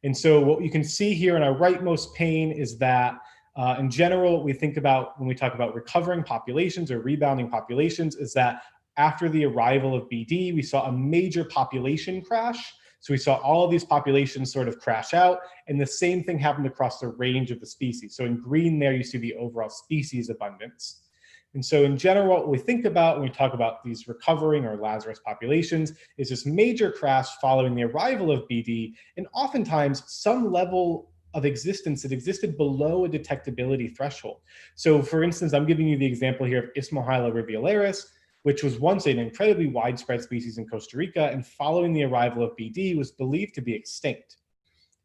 And so what you can see here in our rightmost pane is that in general, what we think about when we talk about recovering populations or rebounding populations is that after the arrival of BD, we saw a major population crash. So we saw all of these populations sort of crash out, and the same thing happened across the range of the species. So in green there, you see the overall species abundance. And so in general, what we think about when we talk about these recovering or Lazarus populations is this major crash following the arrival of BD, and oftentimes some level of existence that existed below a detectability threshold. So for instance, I'm giving you the example here of Ismohyla rivularis, which was once an incredibly widespread species in Costa Rica, and following the arrival of BD was believed to be extinct.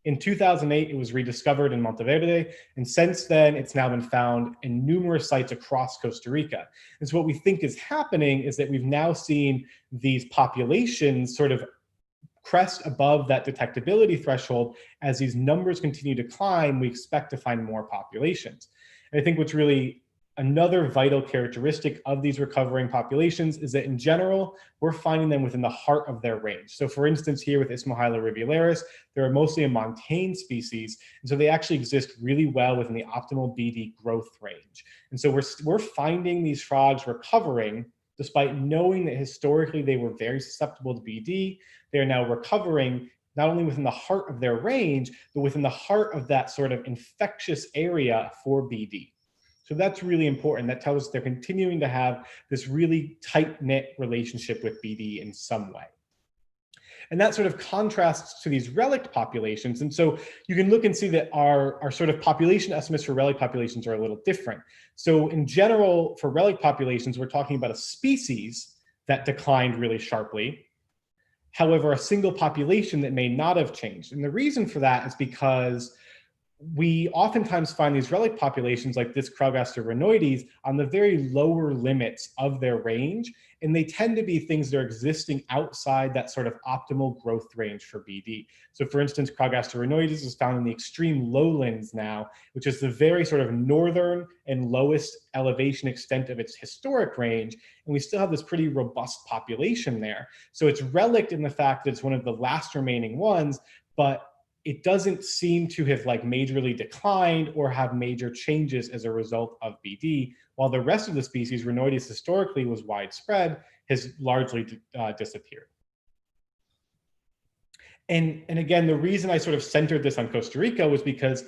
In 2008, it was rediscovered in Monteverde, and since then, it's now been found in numerous sites across Costa Rica. And so what we think is happening is that we've now seen these populations sort of crest above that detectability threshold. As these numbers continue to climb, we expect to find more populations. And I think what's really another vital characteristic of these recovering populations is that in general, we're finding them within the heart of their range. So for instance, here with Ismohyla rivularis, they're mostly a montane species, and so they actually exist really well within the optimal BD growth range. And so we're finding these frogs recovering despite knowing that historically they were very susceptible to BD. They are now recovering not only within the heart of their range, but within the heart of that sort of infectious area for BD. So that's really important. That tells us they're continuing to have this really tight-knit relationship with BD in some way. And that sort of contrasts to these relict populations. And so you can look and see that our sort of population estimates for relict populations are a little different. So in general, for relict populations, we're talking about a species that declined really sharply. However, a single population that may not have changed. And the reason for that is because we oftentimes find these relic populations like this Crowgaster rhinoides on the very lower limits of their range, and they tend to be things that are existing outside that sort of optimal growth range for BD. So for instance, Crowgaster rhinoides is found in the extreme lowlands now, which is the very sort of northern and lowest elevation extent of its historic range, and we still have this pretty robust population there. So it's relict in the fact that it's one of the last remaining ones, but it doesn't seem to have like majorly declined or have major changes as a result of BD, while the rest of the species, Rhinoides historically was widespread, has largely disappeared. And again, the reason I sort of centered this on Costa Rica was because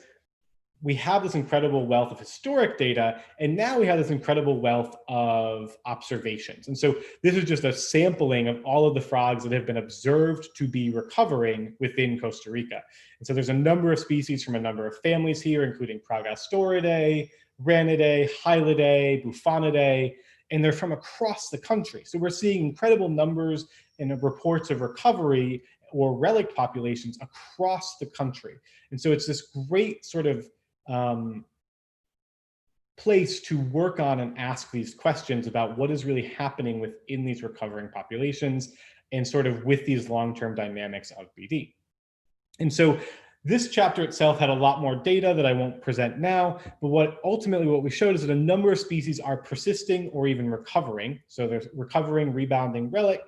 we have this incredible wealth of historic data, and now we have this incredible wealth of observations. And so this is just a sampling of all of the frogs that have been observed to be recovering within Costa Rica. And so there's a number of species from a number of families here, including Pragastoridae, Ranidae, Hylidae, Bufonidae, and they're from across the country. So we're seeing incredible numbers and reports of recovery or relic populations across the country. And so it's this great sort of place to work on and ask these questions about what is really happening within these recovering populations and sort of with these long-term dynamics of BD. And so this chapter itself had a lot more data that I won't present now, but ultimately what we showed is that a number of species are persisting or even recovering. So there's recovering, rebounding relic.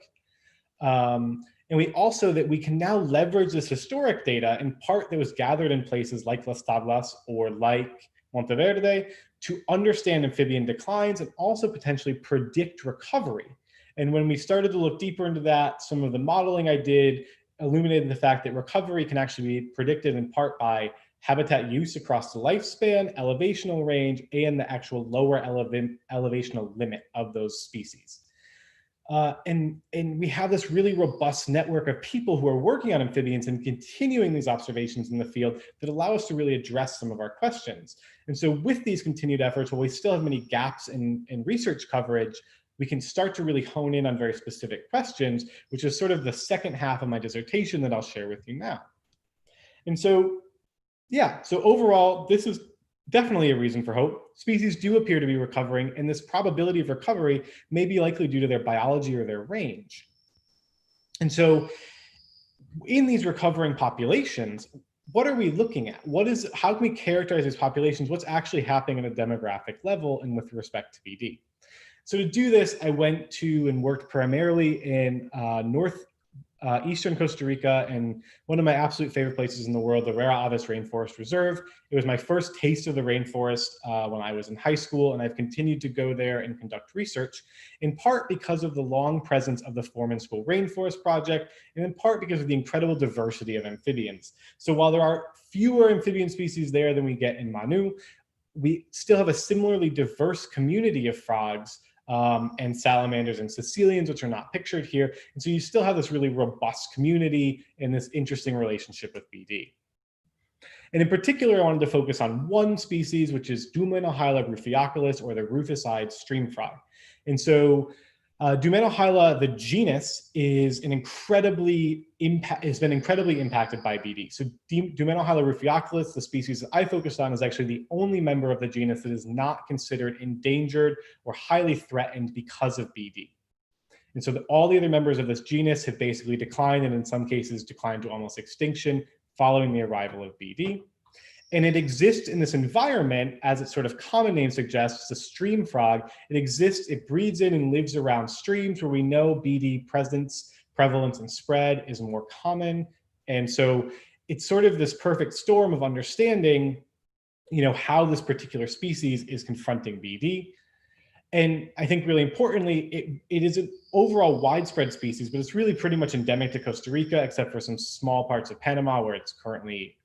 And we can now leverage this historic data, in part that was gathered in places like Las Tablas or like Monteverde, to understand amphibian declines and also potentially predict recovery. And when we started to look deeper into that, some of the modeling I did illuminated the fact that recovery can actually be predicted in part by habitat use across the lifespan, elevational range, and the actual lower elevational limit of those species. And we have this really robust network of people who are working on amphibians and continuing these observations in the field that allow us to really address some of our questions. And so with these continued efforts, while we still have many gaps in research coverage, we can start to really hone in on very specific questions, which is sort of the second half of my dissertation that I'll share with you now. And so, yeah, so overall, this is definitely a reason for hope. Species do appear to be recovering, and this probability of recovery may be likely due to their biology or their range. And so in these recovering populations, what are we looking at? How can we characterize these populations? What's actually happening at a demographic level and with respect to BD? So to do this, I went to and worked primarily in eastern Costa Rica, and one of my absolute favorite places in the world, the Rara Aves Rainforest Reserve. It was my first taste of the rainforest when I was in high school, and I've continued to go there and conduct research, in part because of the long presence of the Foreman School Rainforest Project, and in part because of the incredible diversity of amphibians. So while there are fewer amphibian species there than we get in Manu, we still have a similarly diverse community of frogs and salamanders and caecilians, which are not pictured here. And so you still have this really robust community and this interesting relationship with BD. And in particular, I wanted to focus on one species, which is Dumenohyla rufioculus, or the rufous-eyed stream frog. And so Dumenohyla, the genus, has been incredibly impacted by BD. So Dumenohyla rufioculus, the species that I focused on, is actually the only member of the genus that is not considered endangered or highly threatened because of BD. And so all the other members of this genus have basically declined, and in some cases declined to almost extinction following the arrival of BD. And it exists in this environment, as its sort of common name suggests, it's a stream frog. It breeds in and lives around streams where we know BD presence, prevalence, and spread is more common. And so it's sort of this perfect storm of understanding, how this particular species is confronting BD. And I think really importantly, it is an overall widespread species, but it's really pretty much endemic to Costa Rica, except for some small parts of Panama where it's currently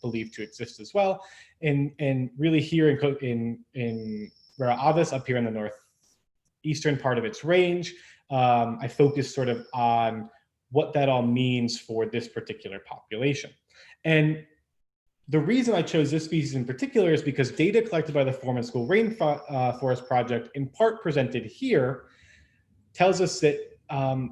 believed to exist as well. And really here in Rara Aves, up here in the northeastern part of its range, I focused sort of on what that all means for this particular population. And the reason I chose this species in particular is because data collected by the Foreman School Rainforest Project, in part presented here, tells us that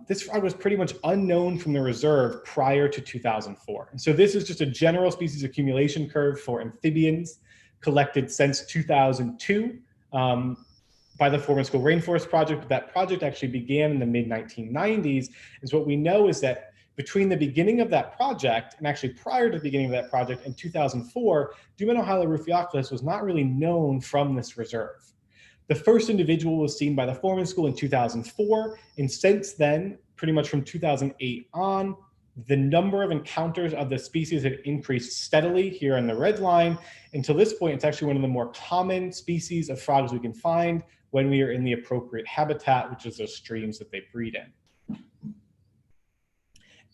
this frog was pretty much unknown from the reserve prior to 2004. And so this is just a general species accumulation curve for amphibians collected since 2002 by the Foreman School Rainforest Project. But that project actually began in the mid-1990s. And so what we know is that between the beginning of that project, and actually prior to the beginning of that project in 2004, Dumenohyla rufioculus was not really known from this reserve. The first individual was seen by the Foreman School in 2004, and since then, pretty much from 2008 on, the number of encounters of the species had increased steadily here on the red line. Until this point, it's actually one of the more common species of frogs we can find when we are in the appropriate habitat, which is those streams that they breed in.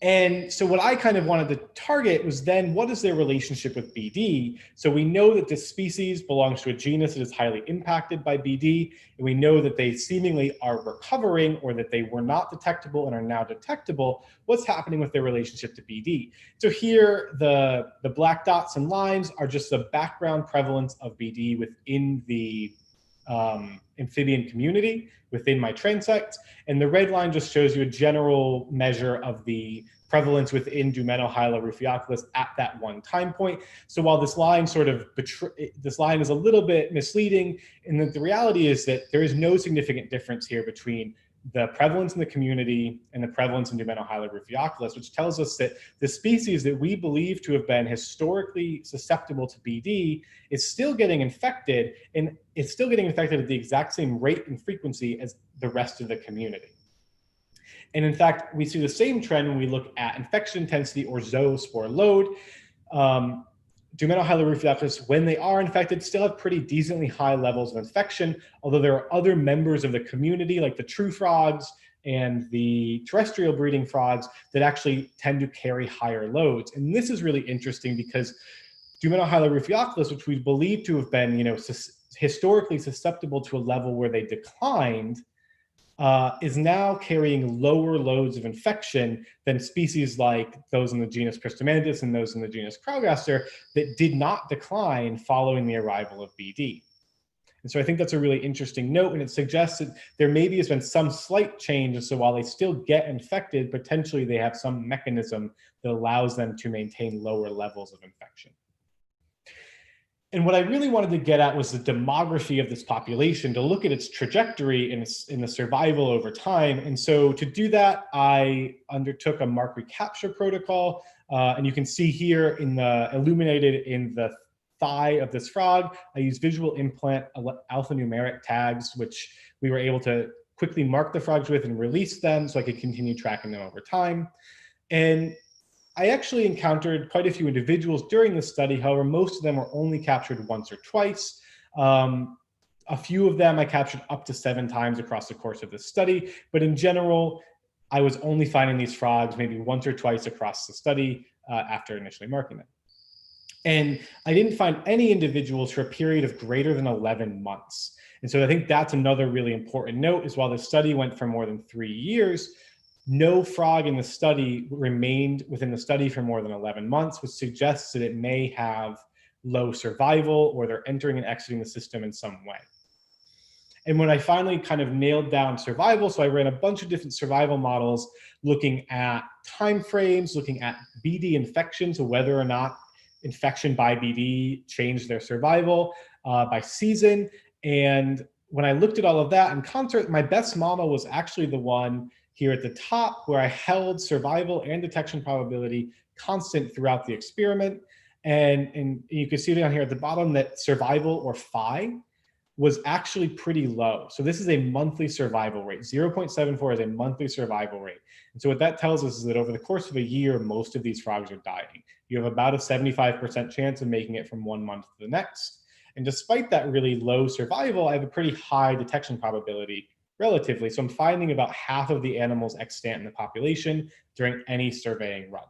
And so what I kind of wanted to target was then, what is their relationship with BD? So we know that this species belongs to a genus that is highly impacted by BD, and we know that they seemingly are recovering, or that they were not detectable and are now detectable. What's happening with their relationship to BD? So here, the black dots and lines are just the background prevalence of BD within the amphibian community, within my transects. And the red line just shows you a general measure of the prevalence within Dumenohyla rufioculus at that one time point. So while this line this line is a little bit misleading, and the reality is that there is no significant difference here between the prevalence in the community and the prevalence in Dumenohyla rufioculus, which tells us that the species that we believe to have been historically susceptible to BD is still getting infected, and it's still getting infected at the exact same rate and frequency as the rest of the community. And in fact, we see the same trend when we look at infection intensity or zoospore load. Dumenohyla rufioculus, when they are infected, still have pretty decently high levels of infection, although there are other members of the community, like the true frogs and the terrestrial breeding frogs, that actually tend to carry higher loads. And this is really interesting because Dumenohyla rufioculus, which we believe to have been, historically susceptible to a level where they declined, is now carrying lower loads of infection than species like those in the genus Christomandus and those in the genus Crowgaster that did not decline following the arrival of BD. And so I think that's a really interesting note, and it suggests that there maybe has been some slight change. And so while they still get infected, potentially they have some mechanism that allows them to maintain lower levels of infection. And what I really wanted to get at was the demography of this population, to look at its trajectory in the survival over time. And so to do that, I undertook a mark recapture protocol. And you can see here illuminated in the thigh of this frog, I used visual implant alphanumeric tags, which we were able to quickly mark the frogs with and release them so I could continue tracking them over time. And I actually encountered quite a few individuals during the study. However, most of them were only captured once or twice. A few of them I captured up to 7 times across the course of the study, but in general, I was only finding these frogs maybe once or twice across the study after initially marking them. And I didn't find any individuals for a period of greater than 11 months. And so I think that's another really important note, is while the study went for more than 3 years, no frog in the study remained within the study for more than 11 months, which suggests that it may have low survival, or they're entering and exiting the system in some way. And when I finally kind of nailed down survival, so I ran a bunch of different survival models looking at timeframes, looking at BD infection, so whether or not infection by BD changed their survival by season. And when I looked at all of that in concert, my best model was actually the one here at the top, where I held survival and detection probability constant throughout the experiment. And you can see down here at the bottom that survival, or phi, was actually pretty low. So this is a monthly survival rate. 0.74 is a monthly survival rate. And so what that tells us is that over the course of a year, most of these frogs are dying. You have about a 75% chance of making it from one month to the next. And despite that really low survival, I have a pretty high detection probability relatively. So I'm finding about half of the animals extant in the population during any surveying run.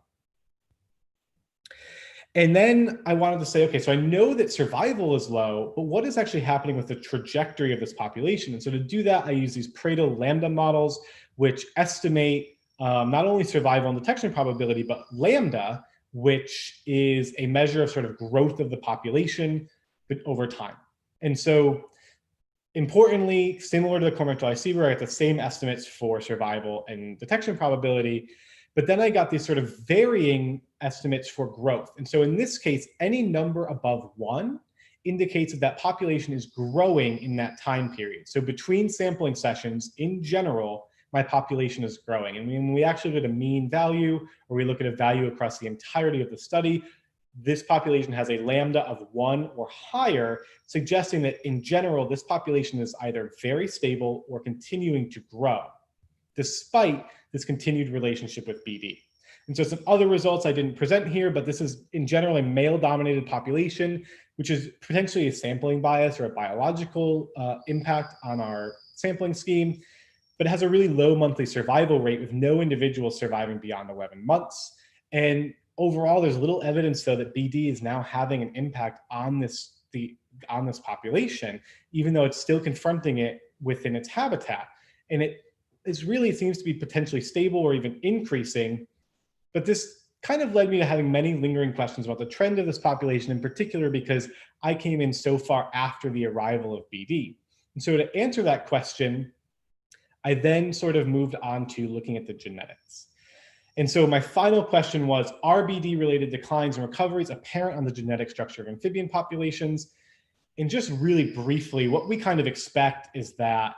And then I wanted to say, okay, so I know that survival is low, but what is actually happening with the trajectory of this population? And so to do that, I use these Pareto lambda models, which estimate not only survival and detection probability, but lambda, which is a measure of sort of growth of the population over time. And so importantly, similar to the Cormorant seabird, I got the same estimates for survival and detection probability, but then I got these sort of varying estimates for growth. And so in this case, any number above 1 indicates that that population is growing in that time period. So between sampling sessions, in general, my population is growing. And when we actually look at a mean value, or we look at a value across the entirety of the study, this population has a lambda of 1 or higher, suggesting that in general, this population is either very stable or continuing to grow, despite this continued relationship with BD. And so some other results I didn't present here, but this is in general a male-dominated population, which is potentially a sampling bias or a biological impact on our sampling scheme, but it has a really low monthly survival rate with no individuals surviving beyond 11 months. And overall, there's little evidence though that BD is now having an impact on this population, even though it's still confronting it within its habitat. And it really seems to be potentially stable or even increasing. But this kind of led me to having many lingering questions about the trend of this population in particular, because I came in so far after the arrival of BD. And so to answer that question, I then sort of moved on to looking at the genetics. And so my final question was, are BD-related declines and recoveries apparent on the genetic structure of amphibian populations? And just really briefly, what we kind of expect is that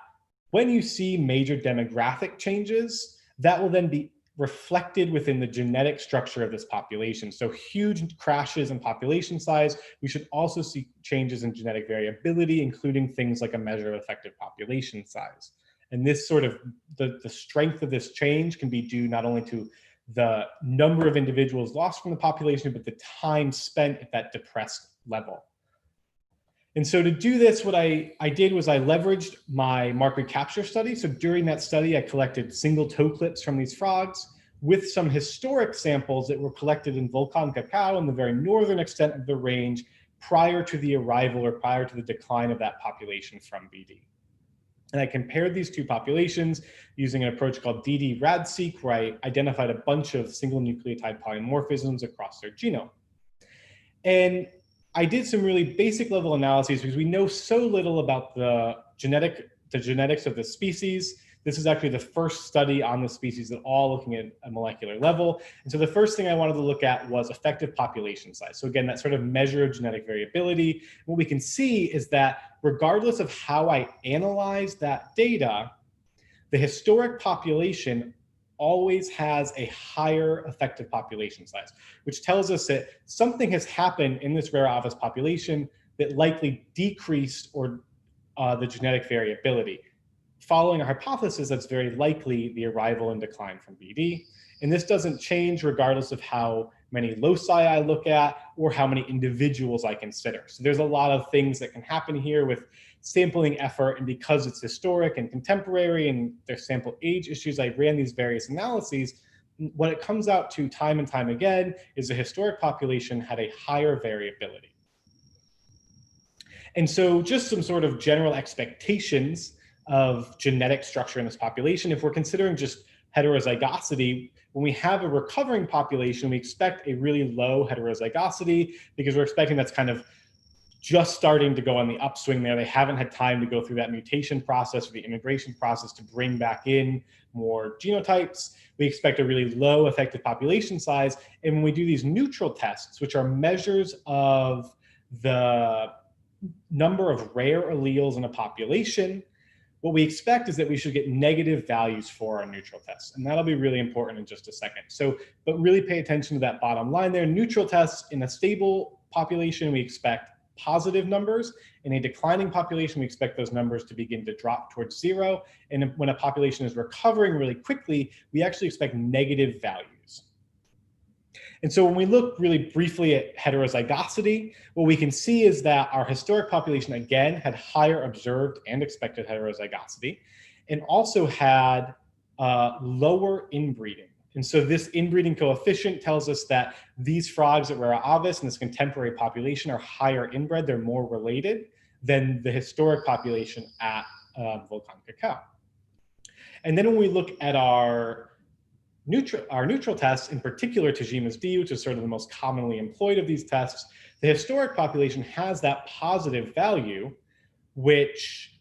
when you see major demographic changes, that will then be reflected within the genetic structure of this population. So huge crashes in population size, we should also see changes in genetic variability, including things like a measure of effective population size. And this sort of, the strength of this change can be due not only to the number of individuals lost from the population, but the time spent at that depressed level. And so to do this, what I did was I leveraged my mark recapture study. So during that study, I collected single toe clips from these frogs with some historic samples that were collected in Volcan Cacao in the very northern extent of the range prior to the arrival or prior to the decline of that population from BD. And I compared these two populations using an approach called dd-RADseq, where I identified a bunch of single nucleotide polymorphisms across their genome. And I did some really basic level analyses because we know so little about the genetics of the species. This is actually the first study on the species at all looking at a molecular level. And so the first thing I wanted to look at was effective population size. So again, that sort of measure of genetic variability. What we can see is that regardless of how I analyze that data, the historic population always has a higher effective population size, which tells us that something has happened in this rare avis population that likely decreased the genetic variability. Following a hypothesis that's very likely the arrival and decline from BD. And this doesn't change regardless of how many loci I look at or how many individuals I consider. So there's a lot of things that can happen here with sampling effort, and because it's historic and contemporary and there's sample age issues, I ran these various analyses. What it comes out to time and time again is the historic population had a higher variability. And so just some sort of general expectations of genetic structure in this population. If we're considering just heterozygosity, when we have a recovering population, we expect a really low heterozygosity because we're expecting that's kind of just starting to go on the upswing there. They haven't had time to go through that mutation process or the immigration process to bring back in more genotypes. We expect a really low effective population size. And when we do these neutral tests, which are measures of the number of rare alleles in a population, what we expect is that we should get negative values for our neutral tests. And that'll be really important in just a second. So, but really pay attention to that bottom line there. Neutral tests in a stable population, we expect positive numbers. In a declining population, we expect those numbers to begin to drop towards zero. And when a population is recovering really quickly, we actually expect negative values. And so when we look really briefly at heterozygosity, what we can see is that our historic population, again, had higher observed and expected heterozygosity, and also had lower inbreeding. And so this inbreeding coefficient tells us that these frogs at Rara avis in this contemporary population are higher inbred, they're more related than the historic population at Volcan Cacao. And then when we look at our neutral tests, in particular Tajima's D, which is sort of the most commonly employed of these tests, the historic population has that positive value, which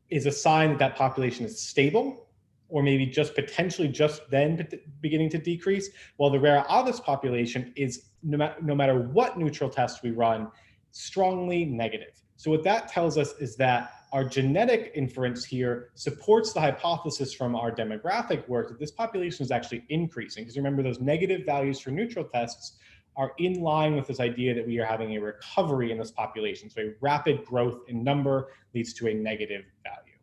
is a sign that that population is stable, or maybe just potentially just then beginning to decrease, while the Rara avis population is, no matter what neutral test we run, strongly negative. So what that tells us is that our genetic inference here supports the hypothesis from our demographic work that this population is actually increasing. Because remember, those negative values for neutral tests are in line with this idea that we are having a recovery in this population. So a rapid growth in number leads to a negative value.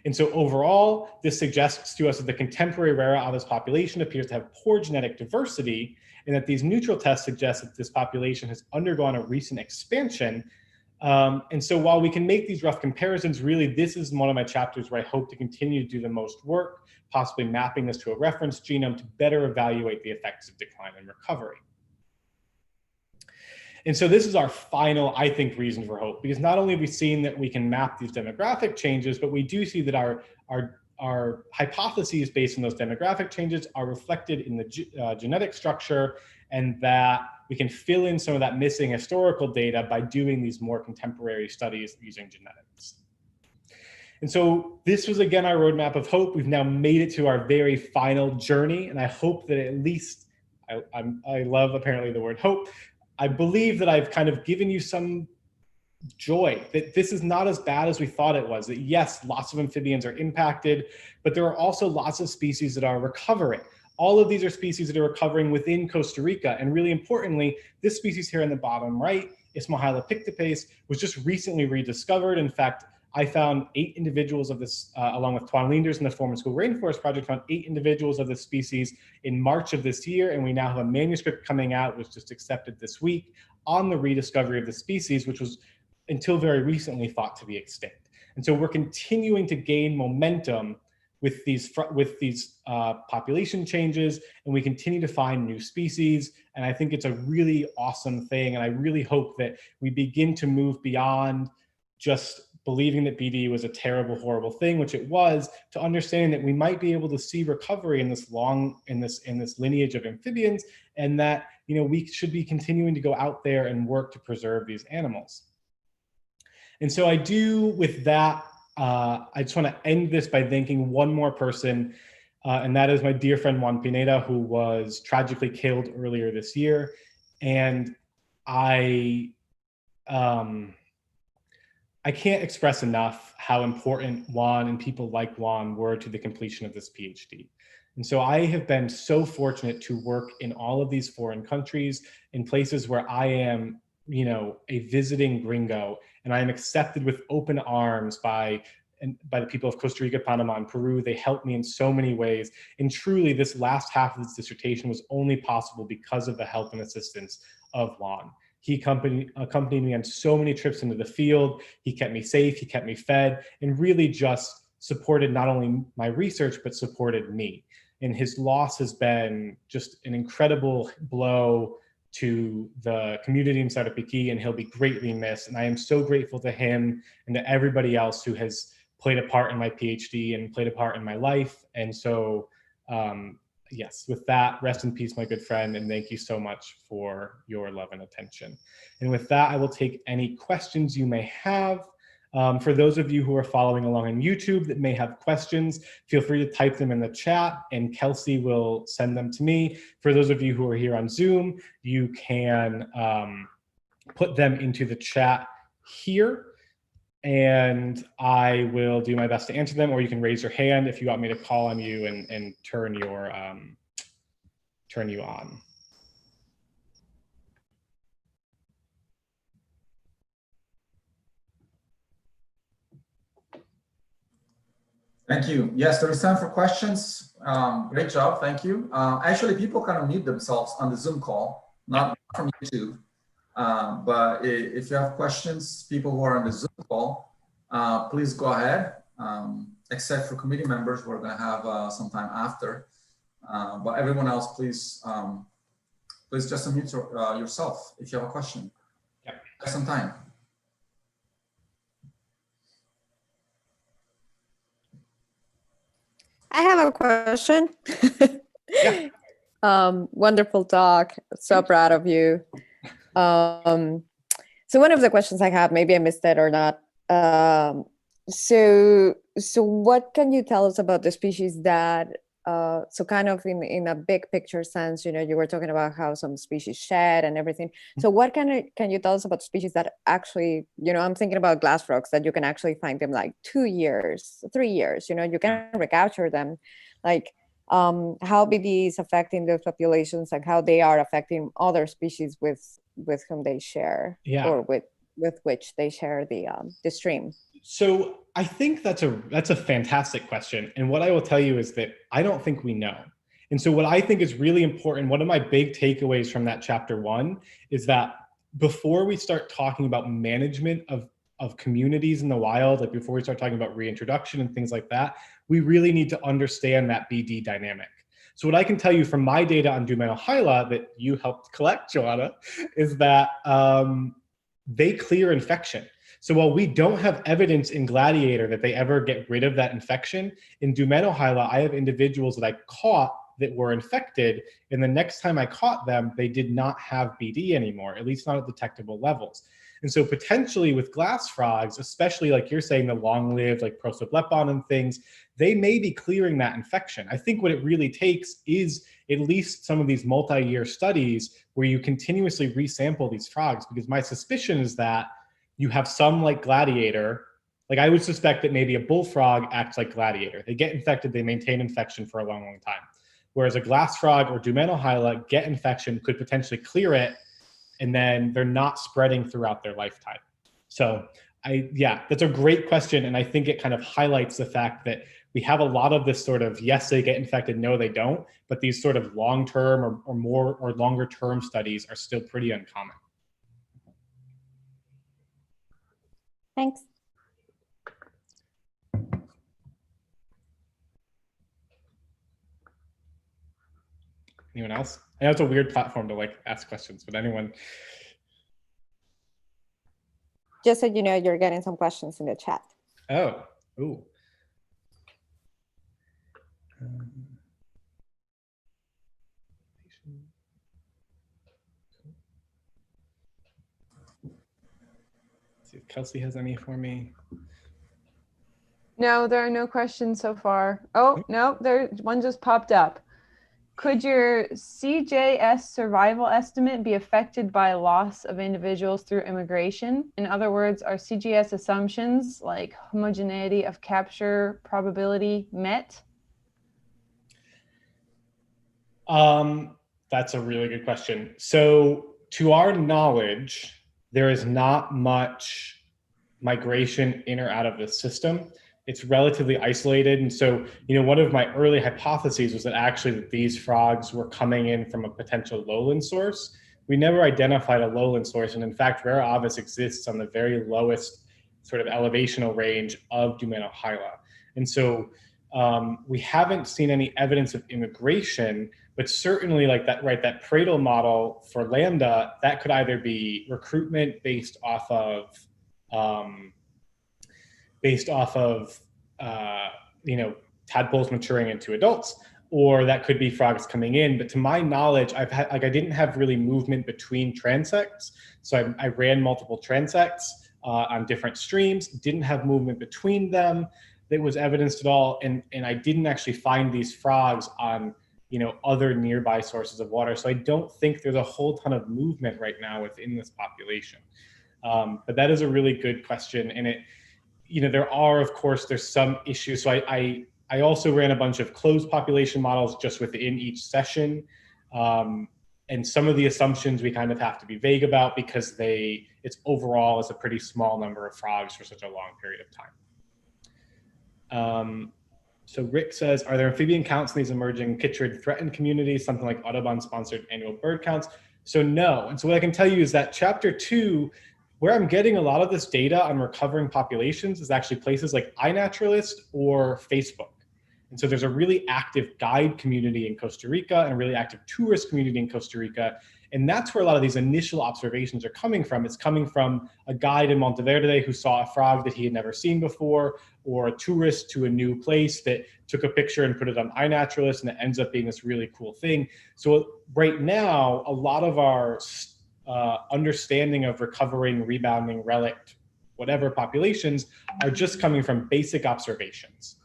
And so overall, this suggests to us that the contemporary rara avis population appears to have poor genetic diversity, and that these neutral tests suggest that this population has undergone a recent expansion. And so while we can make these rough comparisons, really this is one of my chapters where I hope to continue to do the most work, possibly mapping this to a reference genome to better evaluate the effects of decline and recovery. And so this is our final, I think, reason for hope, because not only have we seen that we can map these demographic changes, but we do see that our hypotheses based on those demographic changes are reflected in the genetic structure, and that we can fill in some of that missing historical data by doing these more contemporary studies using genetics. And so this was, again, our roadmap of hope. We've now made it to our very final journey, and I hope that at least, I love apparently the word hope, I believe that I've kind of given you some joy that this is not as bad as we thought it was. That yes, lots of amphibians are impacted, but there are also lots of species that are recovering. All of these are species that are recovering within Costa Rica. And really importantly, this species here in the bottom right, Ismahila was just recently rediscovered. In fact, I found 8 individuals of this, along with Tuan Leenders and the Foreman School Rainforest Project, found 8 individuals of this species in March of this year. And we now have a manuscript coming out, which was just accepted this week, on the rediscovery of the species, which was until very recently thought to be extinct. And so we're continuing to gain momentum with these population changes, and we continue to find new species. And I think it's a really awesome thing. And I really hope that we begin to move beyond just believing that BD was a terrible, horrible thing, which it was, to understanding that we might be able to see recovery in this lineage of amphibians, and that, you know, we should be continuing to go out there and work to preserve these animals. And so I do, with that, I just want to end this by thanking one more person, and that is my dear friend Juan Pineda, who was tragically killed earlier this year. And I can't express enough how important Juan and people like Juan were to the completion of this PhD. And so I have been so fortunate to work in all of these foreign countries, in places where I am, you know, a visiting gringo, and I am accepted with open arms by the people of Costa Rica, Panama, and Peru. They helped me in so many ways. And truly, this last half of this dissertation was only possible because of the help and assistance of Juan. He accompanied me on so many trips into the field. He kept me safe, he kept me fed, and really just supported not only my research, but supported me. And his loss has been just an incredible blow to the community inside of Piqui, and he'll be greatly missed. And I am so grateful to him and to everybody else who has played a part in my PhD and played a part in my life. And so, yes, with that, rest in peace, my good friend, and thank you so much for your love and attention. And with that, I will take any questions you may have. For those of you who are following along on YouTube that may have questions, feel free to type them in the chat and Kelsey will send them to me. For those of you who are here on Zoom, you can put them into the chat here, and I will do my best to answer them, or you can raise your hand if you want me to call on you and turn you on. Thank you. Yes, there is time for questions. Great job, thank you. Actually, people kind of mute themselves on the Zoom call, not from YouTube. But if you have questions, people who are on the Zoom call, please go ahead, except for committee members, we're gonna have some time after. But everyone else, please just unmute yourself if you have a question. Yeah. Have some time. I have a question. Yeah. Wonderful talk. So proud of you. So one of the questions I have, maybe I missed it or not. So what can you tell us about the species that, so kind of in a big picture sense, you know, you were talking about how some species shed and everything. So what can you tell us about species that actually, you know, I'm thinking about glass frogs, that you can actually find them like 2 years, 3 years, you know, you can recapture them. Like, how BD is affecting those populations and how they are affecting other species with whom they share, Yeah. or with which they share the stream. So I think that's a fantastic question. And what I will tell you is that I don't think we know. And so what I think is really important, one of my big takeaways from that chapter 1 is that before we start talking about management of communities in the wild, like before we start talking about reintroduction and things like that, we really need to understand that BD dynamic. So what I can tell you from my data on Dumeno-Hyla that you helped collect, Joanna, is that they clear infection. So while we don't have evidence in Gladiator that they ever get rid of that infection, in Dumeno-Hyla, I have individuals that I caught that were infected, and the next time I caught them, they did not have BD anymore, at least not at detectable levels. And so potentially with glass frogs, especially like you're saying, the long-lived like prosoplepon and things, they may be clearing that infection. I think what it really takes is at least some of these multi-year studies where you continuously resample these frogs, because my suspicion is that you have some like Gladiator, like I would suspect that maybe a bullfrog acts like Gladiator. They get infected, they maintain infection for a long, long time. Whereas a glass frog or Dumeno-Hyla get infection, could potentially clear it, and then they're not spreading throughout their lifetime. So yeah, that's a great question. And I think it kind of highlights the fact that we have a lot of this sort of, yes, they get infected, no, they don't, but these sort of long-term or more or longer term studies are still pretty uncommon. Thanks. Anyone else? I know it's a weird platform to like ask questions, but anyone? Just so you know, you're getting some questions in the chat. Oh, ooh. Let's see if Kelsey has any for me. No, there are no questions so far. Oh, no, there one just popped up. Could your CJS survival estimate be affected by loss of individuals through immigration? In other words, are CJS assumptions like homogeneity of capture probability met? That's a really good question. So to our knowledge, there is not much migration in or out of the system. It's relatively isolated. And so, one of my early hypotheses was that actually that these frogs were coming in from a potential lowland source. We never identified a lowland source. And in fact, rare avis exists on the very lowest sort of elevational range of Dumeno-Hyla. And so we haven't seen any evidence of immigration, but certainly like that, right, that Pradle model for Lambda, that could either be recruitment based off of tadpoles maturing into adults, or that could be frogs coming in. But to my knowledge, I didn't have really movement between transects. So I ran multiple transects on different streams, didn't have movement between them that was evidenced at all. And I didn't actually find these frogs on other nearby sources of water. So I don't think there's a whole ton of movement right now within this population. But that is a really good question. And there are, of course, there's some issues. So I also ran a bunch of closed population models just within each session. And some of the assumptions we kind of have to be vague about because it's overall is a pretty small number of frogs for such a long period of time. So Rick says, are there amphibian counts in these emerging chytrid threatened communities, something like Audubon-sponsored annual bird counts? So no. And so what I can tell you is that chapter 2, where I'm getting a lot of this data on recovering populations is actually places like iNaturalist or Facebook. And so there's a really active guide community in Costa Rica and a really active tourist community in Costa Rica. And that's where a lot of these initial observations are coming from. It's coming from a guide in Monteverde who saw a frog that he had never seen before, or a tourist to a new place that took a picture and put it on iNaturalist, and it ends up being this really cool thing. So right now, a lot of our understanding of recovering, rebounding, relict, whatever populations are just coming from basic observations.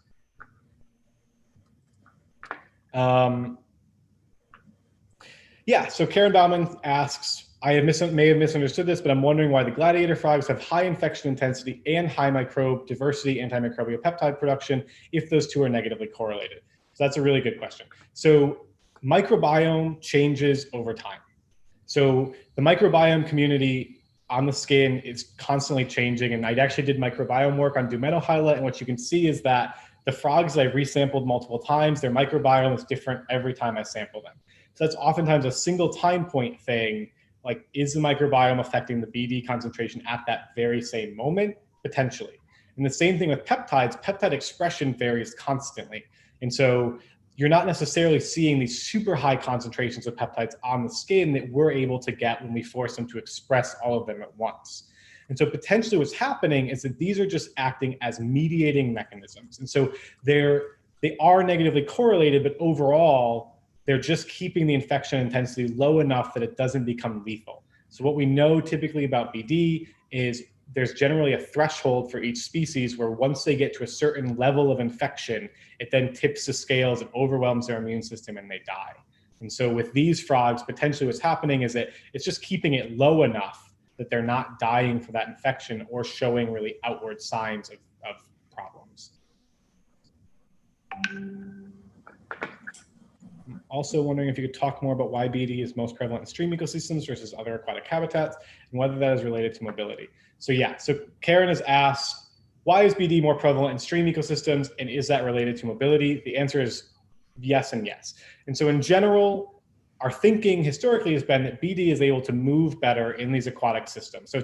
Yeah, so Karen Bauman asks, may have misunderstood this, but I'm wondering why the gladiator frogs have high infection intensity and high microbe diversity, antimicrobial peptide production, if those two are negatively correlated. So that's a really good question. So microbiome changes over time. So the microbiome community on the skin is constantly changing. And I actually did microbiome work on Dumenohyla, and what you can see is that the frogs that I've resampled multiple times, their microbiome is different every time I sample them. So that's oftentimes a single time point thing, like is the microbiome affecting the BD concentration at that very same moment? Potentially. And the same thing with peptides, peptide expression varies constantly. And so you're not necessarily seeing these super high concentrations of peptides on the skin that we're able to get when we force them to express all of them at once. And so potentially what's happening is that these are just acting as mediating mechanisms. And so they are negatively correlated, but overall, they're just keeping the infection intensity low enough that it doesn't become lethal. So what we know typically about BD is there's generally a threshold for each species where once they get to a certain level of infection, it then tips the scales and overwhelms their immune system and they die. And so with these frogs, potentially what's happening is that it's just keeping it low enough that they're not dying for that infection or showing really outward signs of problems. I'm also wondering if you could talk more about why BD is most prevalent in stream ecosystems versus other aquatic habitats, and whether that is related to mobility. So yeah, so Karen has asked, why is BD more prevalent in stream ecosystems, and is that related to mobility? The answer is yes and yes. And so in general, our thinking historically has been that BD is able to move better in these aquatic systems. So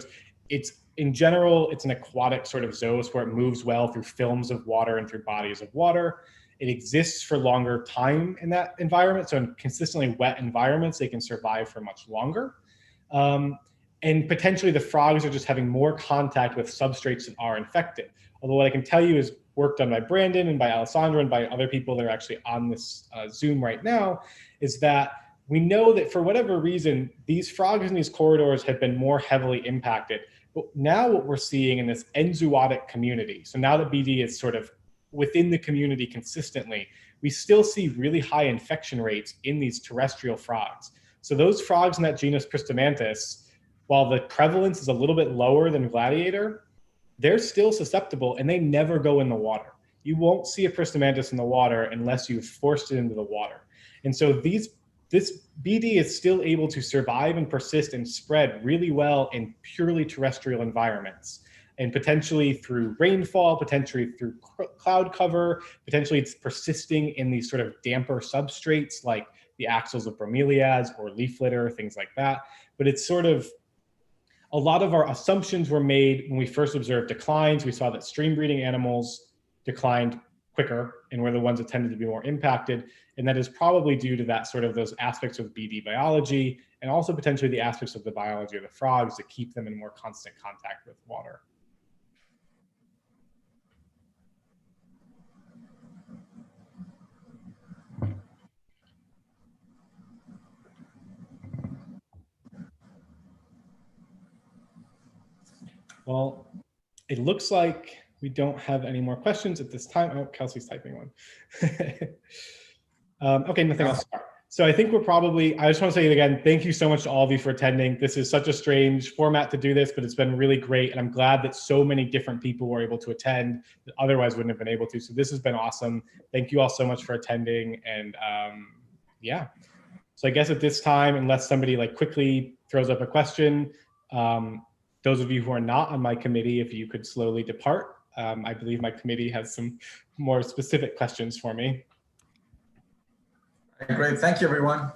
it's in general, it's an aquatic sort of zoost where it moves well through films of water and through bodies of water. It exists for longer time in that environment. So in consistently wet environments, they can survive for much longer. And potentially the frogs are just having more contact with substrates that are infected. Although what I can tell you is work done by Brandon and by Alessandra and by other people that are actually on this Zoom right now, is that we know that for whatever reason, these frogs in these corridors have been more heavily impacted. But now what we're seeing in this enzootic community, so now that BD is sort of within the community consistently, we still see really high infection rates in these terrestrial frogs. So those frogs in that genus Pristomantis, while the prevalence is a little bit lower than gladiator, they're still susceptible and they never go in the water. You won't see a Pristomantis in the water unless you've forced it into the water. And so this BD is still able to survive and persist and spread really well in purely terrestrial environments. And potentially through rainfall, potentially through cloud cover, potentially it's persisting in these sort of damper substrates like the axils of bromeliads or leaf litter, things like that. But it's sort of, a lot of our assumptions were made when we first observed declines. We saw that stream breeding animals declined quicker and were the ones that tended to be more impacted. And that is probably due to that sort of those aspects of BD biology and also potentially the aspects of the biology of the frogs that keep them in more constant contact with water. Well, it looks like we don't have any more questions at this time. Oh, Kelsey's typing one. Okay, nothing else. So I think we're probably, I just want to say again, thank you so much to all of you for attending. This is such a strange format to do this, but it's been really great. And I'm glad that so many different people were able to attend that otherwise wouldn't have been able to. So this has been awesome. Thank you all so much for attending. And yeah, so I guess at this time, unless somebody like quickly throws up a question, those of you who are not on my committee, if you could slowly depart. I believe my committee has some more specific questions for me. Great, thank you, everyone.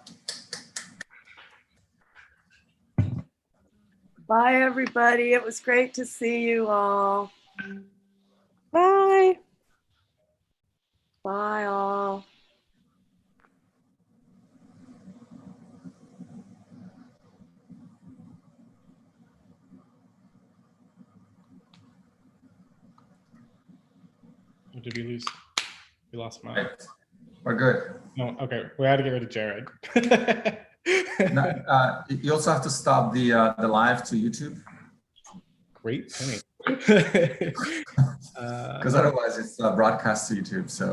Bye, everybody. It was great to see you all. Bye. Bye, all. Or did we lose? We lost mine. Right. We're good. No, okay, we had to get rid of Jared. You also have to stop the live to YouTube. Great point. Because otherwise it's broadcast to YouTube. So